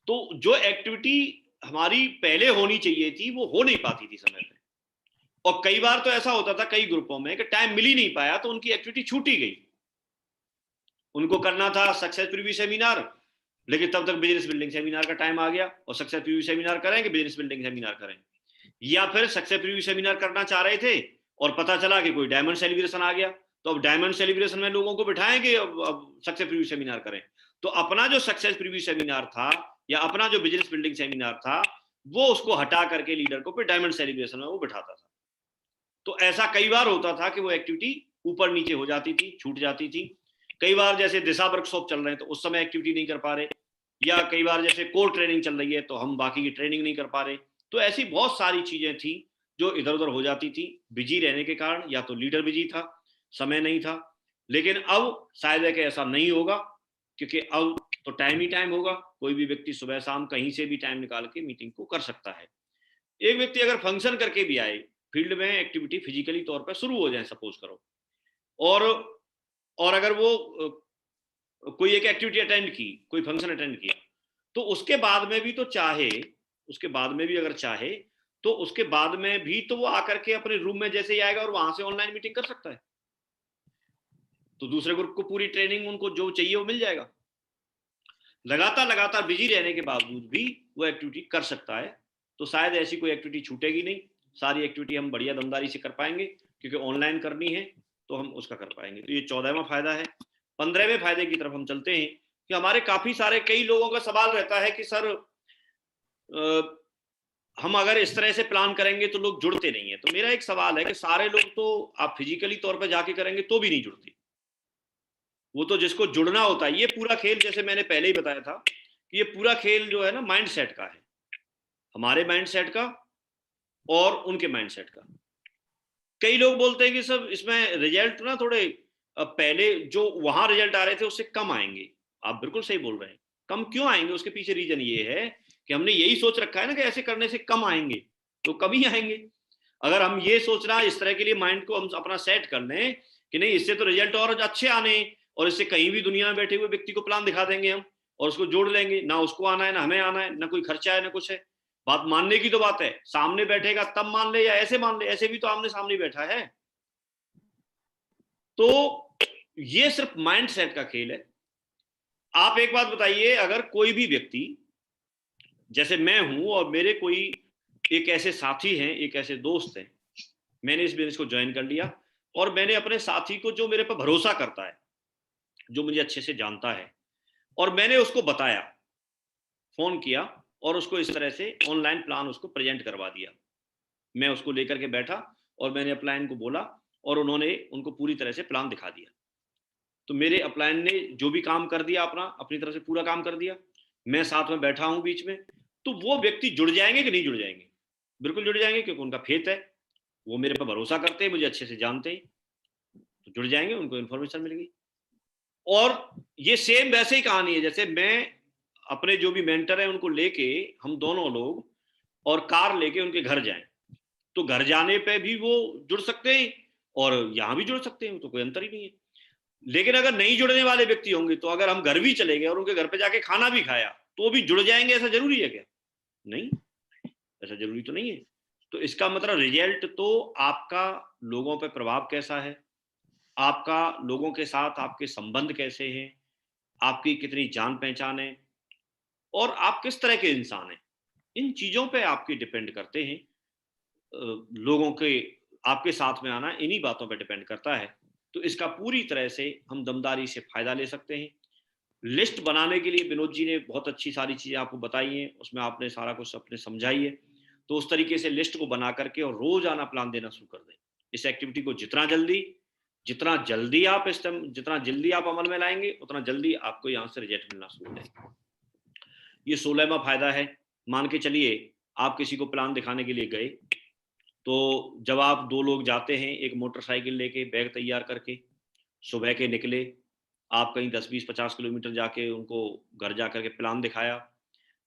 तो जो एक्टिविटी हमारी पहले होनी चाहिए थी वो हो नहीं पाती थी समय पे। और कई बार तो ऐसा होता था कई ग्रुपों में कि टाइम मिल ही नहीं पाया तो उनकी एक्टिविटी छूट ही गई। उनको करना था सक्सेस प्रीव्यू सेमिनार, लेकिन तब तक बिजनेस बिल्डिंग सेमिनार का टाइम आ गया, और सक्सेस प्रीव्यू सेमिनार करेंगे, बिजनेस बिल्डिंग सेमिनार करेंगे। या फिर सक्सेस प्रीव्यू सेमिनार करना चाह रहे थे और पता चला कि कोई डायमंड सेलिब्रेशन आ गया, तो अब डायमंड सेलिब्रेशन में लोगों को बिठाएंगे, अब सक्सेस प्रीव्यू सेमिनार करें। तो अपना जो सक्सेस प्रीव्यू सेमिनार था या अपना जो बिजनेस बिल्डिंग सेमिनार था वो उसको हटा करके लीडर को फिर डायमंड सेलिब्रेशन में वो बिठाता था। तो ऐसा कई बार होता था कि वो एक्टिविटी ऊपर नीचे हो जाती थी, छूट जाती थी। कई बार जैसे दिशा वर्कशॉप चल रहे हैं तो उस समय एक्टिविटी नहीं कर पा रहे, या कई बार जैसे कोर ट्रेनिंग चल रही है तो हम बाकी की ट्रेनिंग नहीं कर पा रहे। तो ऐसी बहुत सारी चीजें थी जो इधर उधर हो जाती थी बिजी रहने के कारण, या तो लीडर बिजी था, समय नहीं था। लेकिन अब शायद है कि ऐसा नहीं होगा, क्योंकि अब तो टाइम ही टाइम होगा। कोई भी व्यक्ति सुबह शाम कहीं से भी टाइम निकाल के मीटिंग को कर सकता है। एक व्यक्ति अगर फंक्शन करके भी आए, फील्ड में एक्टिविटी फिजिकली तौर पर शुरू हो जाए सपोज करो, और अगर वो कोई एक एक्टिविटी अटेंड की, कोई फंक्शन अटेंड किया, तो उसके बाद में भी तो चाहे, उसके बाद में भी अगर चाहे तो उसके बाद में भी तो वो आकर के अपने रूम में जैसे ही आएगा और वहां से ऑनलाइन मीटिंग कर सकता है। तो दूसरे ग्रुप को पूरी ट्रेनिंग उनको जो चाहिए वो मिल जाएगा। लगातार लगातार बिजी रहने के बावजूद भी वो एक्टिविटी कर सकता है। तो शायद ऐसी कोई एक्टिविटी छूटेगी नहीं, सारी एक्टिविटी हम बढ़िया दमदारी से कर पाएंगे, क्योंकि ऑनलाइन करनी है तो हम उसका कर पाएंगे। तो ये 14वां फायदा है। 15वें फायदे की तरफ हम चलते हैं कि हमारे काफी सारे कई लोगों का सवाल रहता है कि सर हम अगर इस तरह से प्लान करेंगे तो लोग जुड़ते नहीं है। तो मेरा एक सवाल है कि सारे लोग तो आप फिजिकली तौर पर जाके करेंगे तो भी नहीं जुड़ते। वो तो जिसको जुड़ना होता है, ये पूरा खेल जैसे मैंने पहले ही बताया था कि ये पूरा खेल जो है ना माइंड सेट का है, हमारे माइंड सेट का और उनके माइंड सेट का। कई लोग बोलते हैं कि सब इसमें रिजल्ट ना थोड़े पहले जो वहां रिजल्ट आ रहे थे उससे कम आएंगे। आप बिल्कुल सही बोल रहे हैं। कम क्यों आएंगे? उसके पीछे रीजन ये है कि हमने यही सोच रखा है ना कि ऐसे करने से कम आएंगे, तो कम ही आएंगे। अगर हम ये सोचना इस तरह के लिए माइंड को हम अपना सेट कर लें कि नहीं, इससे तो रिजल्ट और अच्छे आने, और इससे कहीं भी दुनिया में बैठे हुए व्यक्ति को प्लान दिखा देंगे हम और उसको जोड़ लेंगे, ना उसको आना है ना हमें आना है, ना कोई खर्चा है ना कुछ है। बात मानने की तो बात है, सामने बैठेगा तब मान ले या ऐसे मान ले, ऐसे भी तो आमने सामने बैठा है। तो ये सिर्फ माइंड सेट का खेल है। आप एक बात बताइए, अगर कोई भी व्यक्ति, जैसे मैं हूं और मेरे कोई एक ऐसे साथी हैं, एक ऐसे दोस्त हैं, मैंने इस बिजनेस को ज्वाइन कर लिया और मैंने अपने साथी को जो मेरे पर भरोसा करता है, जो मुझे अच्छे से जानता है, और मैंने उसको बताया, फ़ोन किया और उसको इस तरह से ऑनलाइन प्लान उसको प्रेज़ेंट करवा दिया। मैं उसको लेकर के बैठा और मैंने अपलाइन को बोला और उन्होंने उनको पूरी तरह से प्लान दिखा दिया। तो मेरे अपलाइन ने जो भी काम कर दिया अपना, अपनी तरफ से पूरा काम कर दिया। मैं साथ में बैठा हूँ बीच में, तो वो व्यक्ति जुड़ जाएँगे कि नहीं जुड़ जाएँगे? बिल्कुल जुड़ जाएँगे, क्योंकि उनका फेथ है, वो मेरे पे भरोसा करते हैं, मुझे अच्छे से जानते हैं, तो जुड़ जाएँगे, उनको इन्फॉर्मेशन मिल गई। और ये सेम वैसे ही कहानी है, जैसे मैं अपने जो भी मेंटर हैं उनको लेके, हम दोनों लोग और कार लेके उनके घर जाएँ, तो घर जाने पे भी वो जुड़ सकते हैं और यहाँ भी जुड़ सकते हैं, तो कोई अंतर ही नहीं है। लेकिन अगर नहीं जुड़ने वाले व्यक्ति होंगे, तो अगर हम घर भी चले गए और उनके घर पे जाके खाना भी खाया, तो भी जुड़ जाएँगे, ऐसा ज़रूरी है क्या? नहीं, ऐसा ज़रूरी तो नहीं है। तो इसका मतलब रिज़ल्ट तो आपका लोगों पे प्रभाव कैसा है, आपका लोगों के साथ आपके संबंध कैसे हैं, आपकी कितनी जान-पहचान है और आप किस तरह के इंसान हैं। इन चीज़ों पे आपकी डिपेंड करते हैं। लोगों के आपके साथ में आना इन्हीं बातों पे डिपेंड करता है। तो इसका पूरी तरह से हम दमदारी से फ़ायदा ले सकते हैं। लिस्ट बनाने के लिए विनोद जी ने बहुत अच्छी सारी चीज़ें आपको बताई हैं, उसमें आपने सारा कुछ अपने समझाई है। तो उस तरीके से लिस्ट को बना करके और रोज़ाना प्लान देना शुरू कर दें। इस एक्टिविटी को जितना जल्दी आप अमल में लाएँगे, उतना जल्दी आपको यहाँ से रिज़ल्ट मिलना शुरू हो जाएगा। ये 16वाँ फ़ायदा है। मान के चलिए आप किसी को प्लान दिखाने के लिए गए, तो जब आप 2 लोग जाते हैं, एक मोटरसाइकिल लेके, बैग तैयार करके, सुबह के निकले, आप कहीं 10, 20, 50 किलोमीटर जाके उनको घर जा कर के प्लान दिखाया।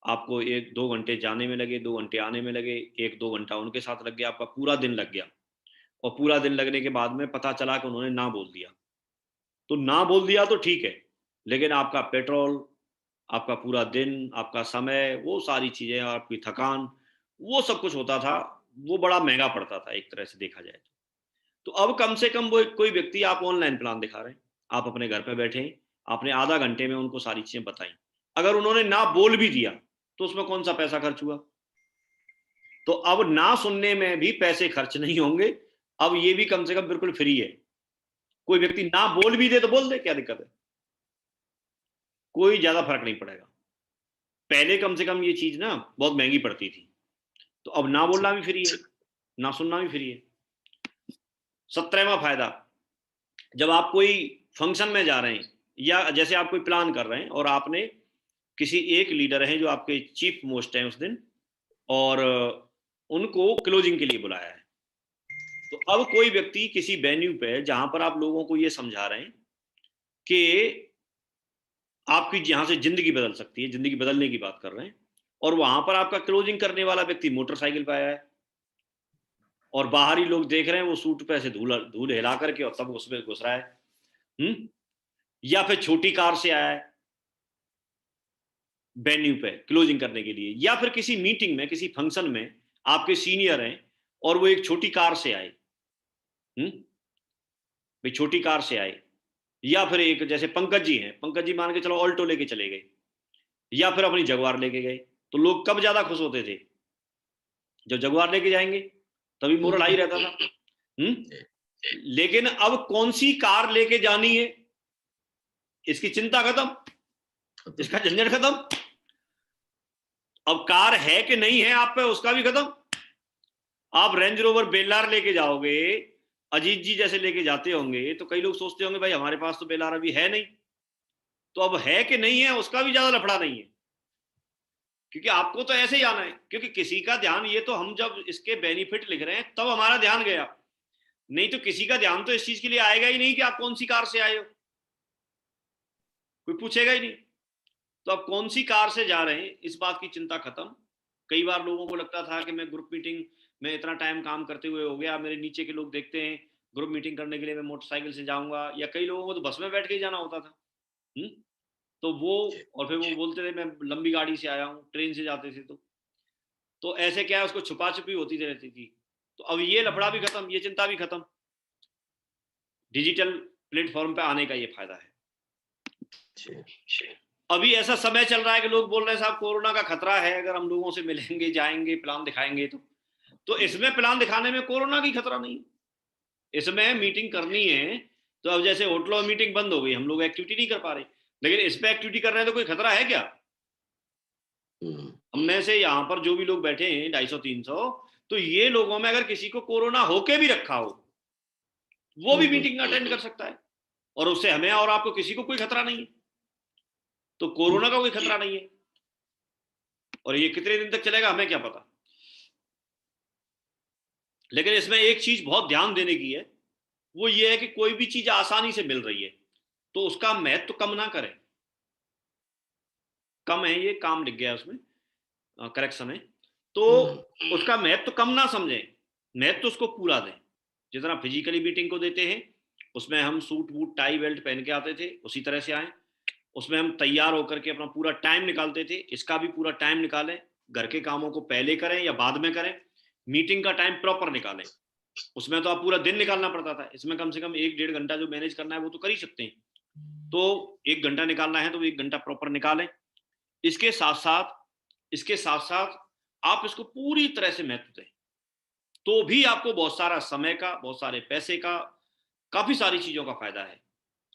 आपको 1-2 घंटे जाने में लगे, 2 घंटे आने में लगे, 1-2 घंटा उनके साथ लग गया, आपका पूरा दिन लग गया। और पूरा दिन लगने के बाद में पता चला कि उन्होंने ना बोल दिया। तो ना बोल दिया तो ठीक है, लेकिन आपका पेट्रोल, आपका पूरा दिन, आपका समय, वो सारी चीज़ें, आपकी थकान, वो सब कुछ होता था, वो बड़ा महँगा पड़ता था एक तरह से देखा जाए तो। तो अब कम से कम वो कोई व्यक्ति आप ऑनलाइन प्लान दिखा रहे हैं, आप अपने घर पे बैठे हैं, आपने आधा घंटे में उनको सारी चीज़ें बताई। अगर उन्होंने ना बोल भी दिया, तो उसमें कौन-सा पैसा खर्च हुआ? तो अब ना सुनने में भी पैसे खर्च नहीं होंगे, अब ये भी कम से कम बिल्कुल फ्री है। कोई व्यक्ति ना बोल भी दे तो बोल दे, क्या दिक्कत है? कोई ज़्यादा फ़र्क नहीं पड़ेगा। पहले कम से कम ये चीज़ ना बहुत महँगी पड़ती थी, तो अब ना बोलना भी फ्री है, ना सुनना भी फ्री है। 17वाँ फ़ायदा, जब आप कोई फ़ंक्शन में जा रहे हैं या जैसे आप कोई प्लान कर रहे हैं और आपने किसी एक लीडर हैं जो आपके चीफ मोस्ट हैं उस दिन, और उनको क्लोजिंग के लिए बुलाया है। तो अब कोई व्यक्ति किसी वेन्यू पे जहाँ पर आप लोगों को ये समझा रहे हैं कि आपकी यहाँ से ज़िंदगी बदल सकती है, ज़िंदगी बदलने की बात कर रहे हैं, और वहाँ पर आपका क्लोजिंग करने वाला व्यक्ति मोटरसाइकिल पे आया है और बाहर ही लोग देख रहे हैं, वो सूट पे ऐसे धूल धूल हिला करके और तब उसमें घुस रहा है। हुँ? या फिर छोटी कार से आया है वेन्यू पे क्लोजिंग करने के लिए, या फिर किसी मीटिंग में, किसी फंक्शन में आपके सीनियर हैं और वो एक छोटी कार से आए। हुँ? भाई छोटी कार से आए, या फिर एक जैसे पंकज जी हैं, पंकज जी मान के चलो ऑल्टो लेके चले गए या फिर अपनी जगुआर लेके गए, तो लोग कब ज़्यादा खुश होते थे? जब जगुआर लेके जाएँगे, तभी मोरल हाई रहता था। हुँ? लेकिन अब कौन-सी कार लेके जानी है, इसकी चिंता खत्म, इसका झंझट खत्म। अब कार है कि नहीं है आप पे, उसका भी खत्म। आप रेंज रोवर बेलार लेके जाओगे, अजीत जी जैसे लेके जाते होंगे, तो कई लोग सोचते होंगे भाई हमारे पास तो बेलार अभी है नहीं। तो अब है कि नहीं है उसका भी ज़्यादा लफड़ा नहीं है। क्योंकि आपको तो ऐसे ही आना है, क्योंकि किसी का ध्यान, ये तो हम जब इसके बेनिफिट लिख रहे हैं तब हमारा ध्यान गया, नहीं तो किसी का ध्यान तो इस चीज के लिए आएगा ही नहीं कि आप कौन सी कार से आए हो, कोई पूछेगा ही नहीं। तो आप कौन सी कार से जा रहे हैं, इस बात की चिंता खत्म। कई बार लोगों को लगता था कि मैं ग्रुप मीटिंग में इतना टाइम काम करते हुए हो गया, मेरे नीचे के लोग देखते हैं, ग्रुप मीटिंग करने के लिए मैं मोटरसाइकिल से जाऊंगा, या कई लोगों को तो बस में बैठ के ही जाना होता था। हुँ? तो वो, और फिर वो बोलते थे मैं लंबी गाड़ी से आया हूँ, ट्रेन से जाते थे तो ऐसे क्या है, उसको छुपा-छुपी होती रहती थी। तो अब ये लफड़ा भी खत्म, ये चिंता भी खत्म। डिजिटल प्लेटफ़ॉर्म पे आने का ये फ़ायदा है। अभी ऐसा समय चल रहा है कि लोग बोल रहे हैं साहब कोरोना का खतरा है, अगर हम लोगों से मिलेंगे, जाएँगे, प्लान दिखाएँगे तो। तो इसमें प्लान दिखाने में कोरोना की खतरा नहीं है। इसमें मीटिंग करनी है, तो अब जैसे होटलों में मीटिंग बंद हो गई, हम लोग एक्टिविटी नहीं कर पा रहे, लेकिन इस पे एक्टिविटी कर रहे हैं तो कोई खतरा है क्या? हम में से यहाँ पर जो भी लोग बैठे हैं 250-300, तो ये लोगों में अगर किसी को कोरोना होके भी रखा हो, वो भी मीटिंग अटेंड कर सकता है, और उससे हमें और आपको किसी को कोई खतरा नहीं है। तो कोरोना का कोई खतरा नहीं है, और ये कितने दिन तक चलेगा हमें क्या पता। लेकिन इसमें एक चीज बहुत ध्यान देने की है, वो ये है कि कोई भी चीज आसानी से मिल रही है तो उसका महत्व तो कम ना करें। कम है, ये काम लिख गया उसमें, करेक्शन है, तो उसका महत्व तो कम ना समझें, महत्व तो उसको पूरा दें। जितना फिजिकली मीटिंग को देते हैं, उसमें हम सूट बूट टाई बेल्ट पहन के आते थे, उसी तरह से आए। उसमें हम तैयार होकर के अपना पूरा टाइम निकालते थे, इसका भी पूरा टाइम निकालें। घर के कामों को पहले करें या बाद में करें, मीटिंग का टाइम प्रॉपर निकालें। उसमें तो आप पूरा दिन निकालना पड़ता था, इसमें कम से कम 1-1.5 घंटा जो मैनेज करना है वो तो कर ही सकते हैं। तो 1 घंटा निकालना है तो 1 घंटा प्रॉपर निकालें। इसके साथ साथ आप इसको पूरी तरह से महत्व दें, तो भी आपको बहुत सारा समय का, बहुत सारे पैसे का, काफी सारी चीजों का फायदा है।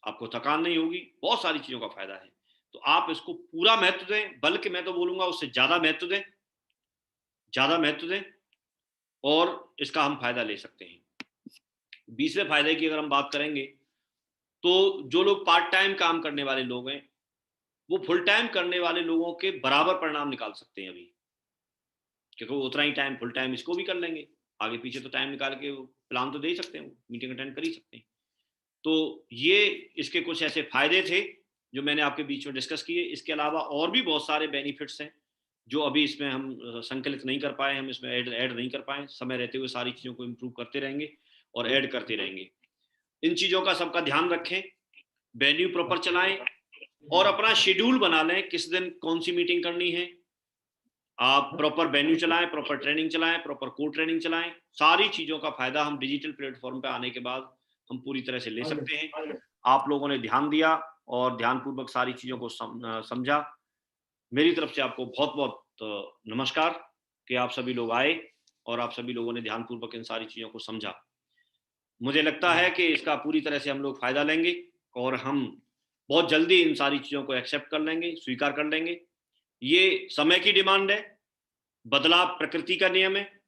आपको थकान नहीं होगी, बहुत सारी चीजों का फायदा है। तो आप इसको पूरा महत्व दें, बल्कि मैं तो बोलूंगा उससे ज्यादा महत्व दें, ज्यादा महत्व दें, और इसका हम फायदा ले सकते हैं। 20वें फायदे की अगर हम बात करेंगे, तो जो लोग पार्ट टाइम काम करने वाले लोग हैं, वो फुल टाइम करने वाले लोगों के बराबर परिणाम निकाल सकते हैं अभी, क्योंकि वो उतना ही टाइम फुल टाइम इसको भी कर लेंगे। आगे पीछे तो टाइम निकाल के प्लान तो दे ही सकते हैं, मीटिंग अटेंड कर ही सकते हैं। तो ये इसके कुछ ऐसे फायदे थे जो मैंने आपके बीच में डिस्कस किए। इसके अलावा और भी बहुत सारे बेनिफिट्स हैं जो अभी इसमें हम संकलित नहीं कर पाए, हम इसमें ऐड नहीं कर पाए। समय रहते हुए सारी चीज़ों को इम्प्रूव करते रहेंगे और ऐड करते रहेंगे। इन चीज़ों का सबका ध्यान रखें, वेन्यू प्रॉपर चलाएं, और अपना शेड्यूल बना लें किस दिन कौन सी मीटिंग करनी है। आप प्रॉपर वेन्यू चलाएं, प्रॉपर ट्रेनिंग चलाएं, प्रॉपर कोड ट्रेनिंग चलाएं। सारी चीज़ों का फायदा हम डिजिटल प्लेटफॉर्म पे आने के बाद हम पूरी तरह से ले सकते हैं। आप लोगों ने ध्यान दिया और ध्यानपूर्वक सारी चीज़ों को समझा। मेरी तरफ से आपको बहुत बहुत नमस्कार कि आप सभी लोग आए और आप सभी लोगों ने ध्यानपूर्वक इन सारी चीज़ों को समझा। मुझे लगता है कि इसका पूरी तरह से हम लोग फायदा लेंगे और हम बहुत जल्दी इन सारी चीज़ों को एक्सेप्ट कर लेंगे, स्वीकार कर लेंगे। ये समय की डिमांड है, बदलाव प्रकृति का नियम है,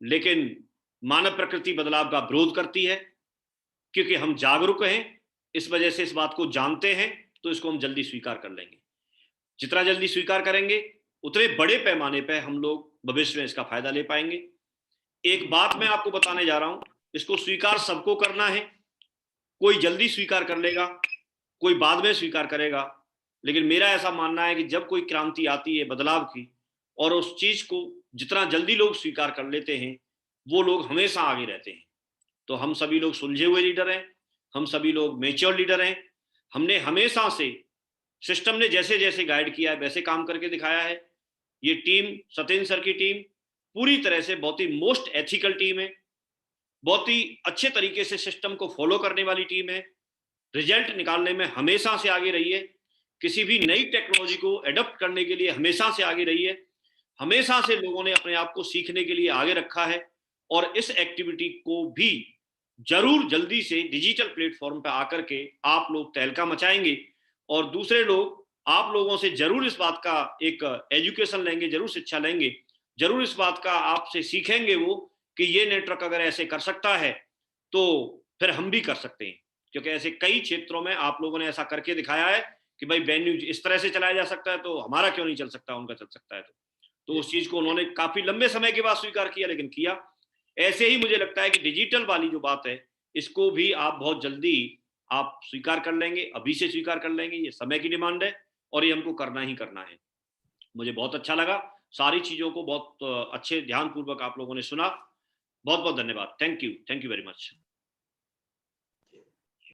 लेकिन मानव प्रकृति बदलाव का विरोध करती है। क्योंकि हम जागरूक हैं, इस वजह से इस बात को जानते हैं, तो इसको हम जल्दी स्वीकार कर लेंगे। जितना जल्दी स्वीकार करेंगे, उतने बड़े पैमाने पे हम लोग भविष्य में इसका फायदा ले पाएंगे। एक बात मैं आपको बताने जा रहा हूं, इसको स्वीकार सबको करना है। कोई जल्दी स्वीकार कर लेगा, कोई बाद में स्वीकार करेगा, लेकिन मेरा ऐसा मानना है कि जब कोई क्रांति आती है बदलाव की, और उस चीज को जितना जल्दी लोग स्वीकार कर लेते हैं, वो लोग हमेशा आगे रहते हैं। तो हम सभी लोग सुलझे हुए लीडर हैं, हम सभी लोग मेच्योर लीडर हैं। हमने हमेशा से, सिस्टम ने जैसे जैसे गाइड किया है वैसे काम करके दिखाया है। ये टीम, सत्येंद्र सर की टीम, पूरी तरह से बहुत ही मोस्ट एथिकल टीम है, बहुत ही अच्छे तरीके से सिस्टम को फॉलो करने वाली टीम है, रिजल्ट निकालने में हमेशा से आगे रही है, किसी भी नई टेक्नोलॉजी को एडॉप्ट करने के लिए हमेशा से आगे रही है, हमेशा से लोगों ने अपने आप को सीखने के लिए आगे रखा है। और इस एक्टिविटी को भी जरूर जल्दी से डिजिटल प्लेटफॉर्म पर आकर के आप लोग तहलका मचाएंगे, और दूसरे लोग आप लोगों से जरूर इस बात का एक एजुकेशन लेंगे, जरूर शिक्षा लेंगे, जरूर इस बात का आपसे सीखेंगे वो कि ये नेटवर्क अगर ऐसे कर सकता है तो फिर हम भी कर सकते हैं। क्योंकि ऐसे कई क्षेत्रों में आप लोगों ने ऐसा करके दिखाया है कि भाई वेन्यू इस तरह से चलाया जा सकता है, तो हमारा क्यों नहीं चल सकता, उनका चल सकता है। तो उस चीज को उन्होंने काफी लंबे समय के बाद स्वीकार किया, लेकिन किया। ऐसे ही मुझे लगता है कि डिजिटल वाली जो बात है, इसको भी आप बहुत जल्दी आप स्वीकार कर लेंगे, अभी से स्वीकार कर लेंगे। ये समय की डिमांड है और ये हमको करना ही करना है। मुझे बहुत अच्छा लगा, सारी चीजों को बहुत अच्छे ध्यानपूर्वक आप लोगों ने सुना। बहुत बहुत धन्यवाद। Thank you very much.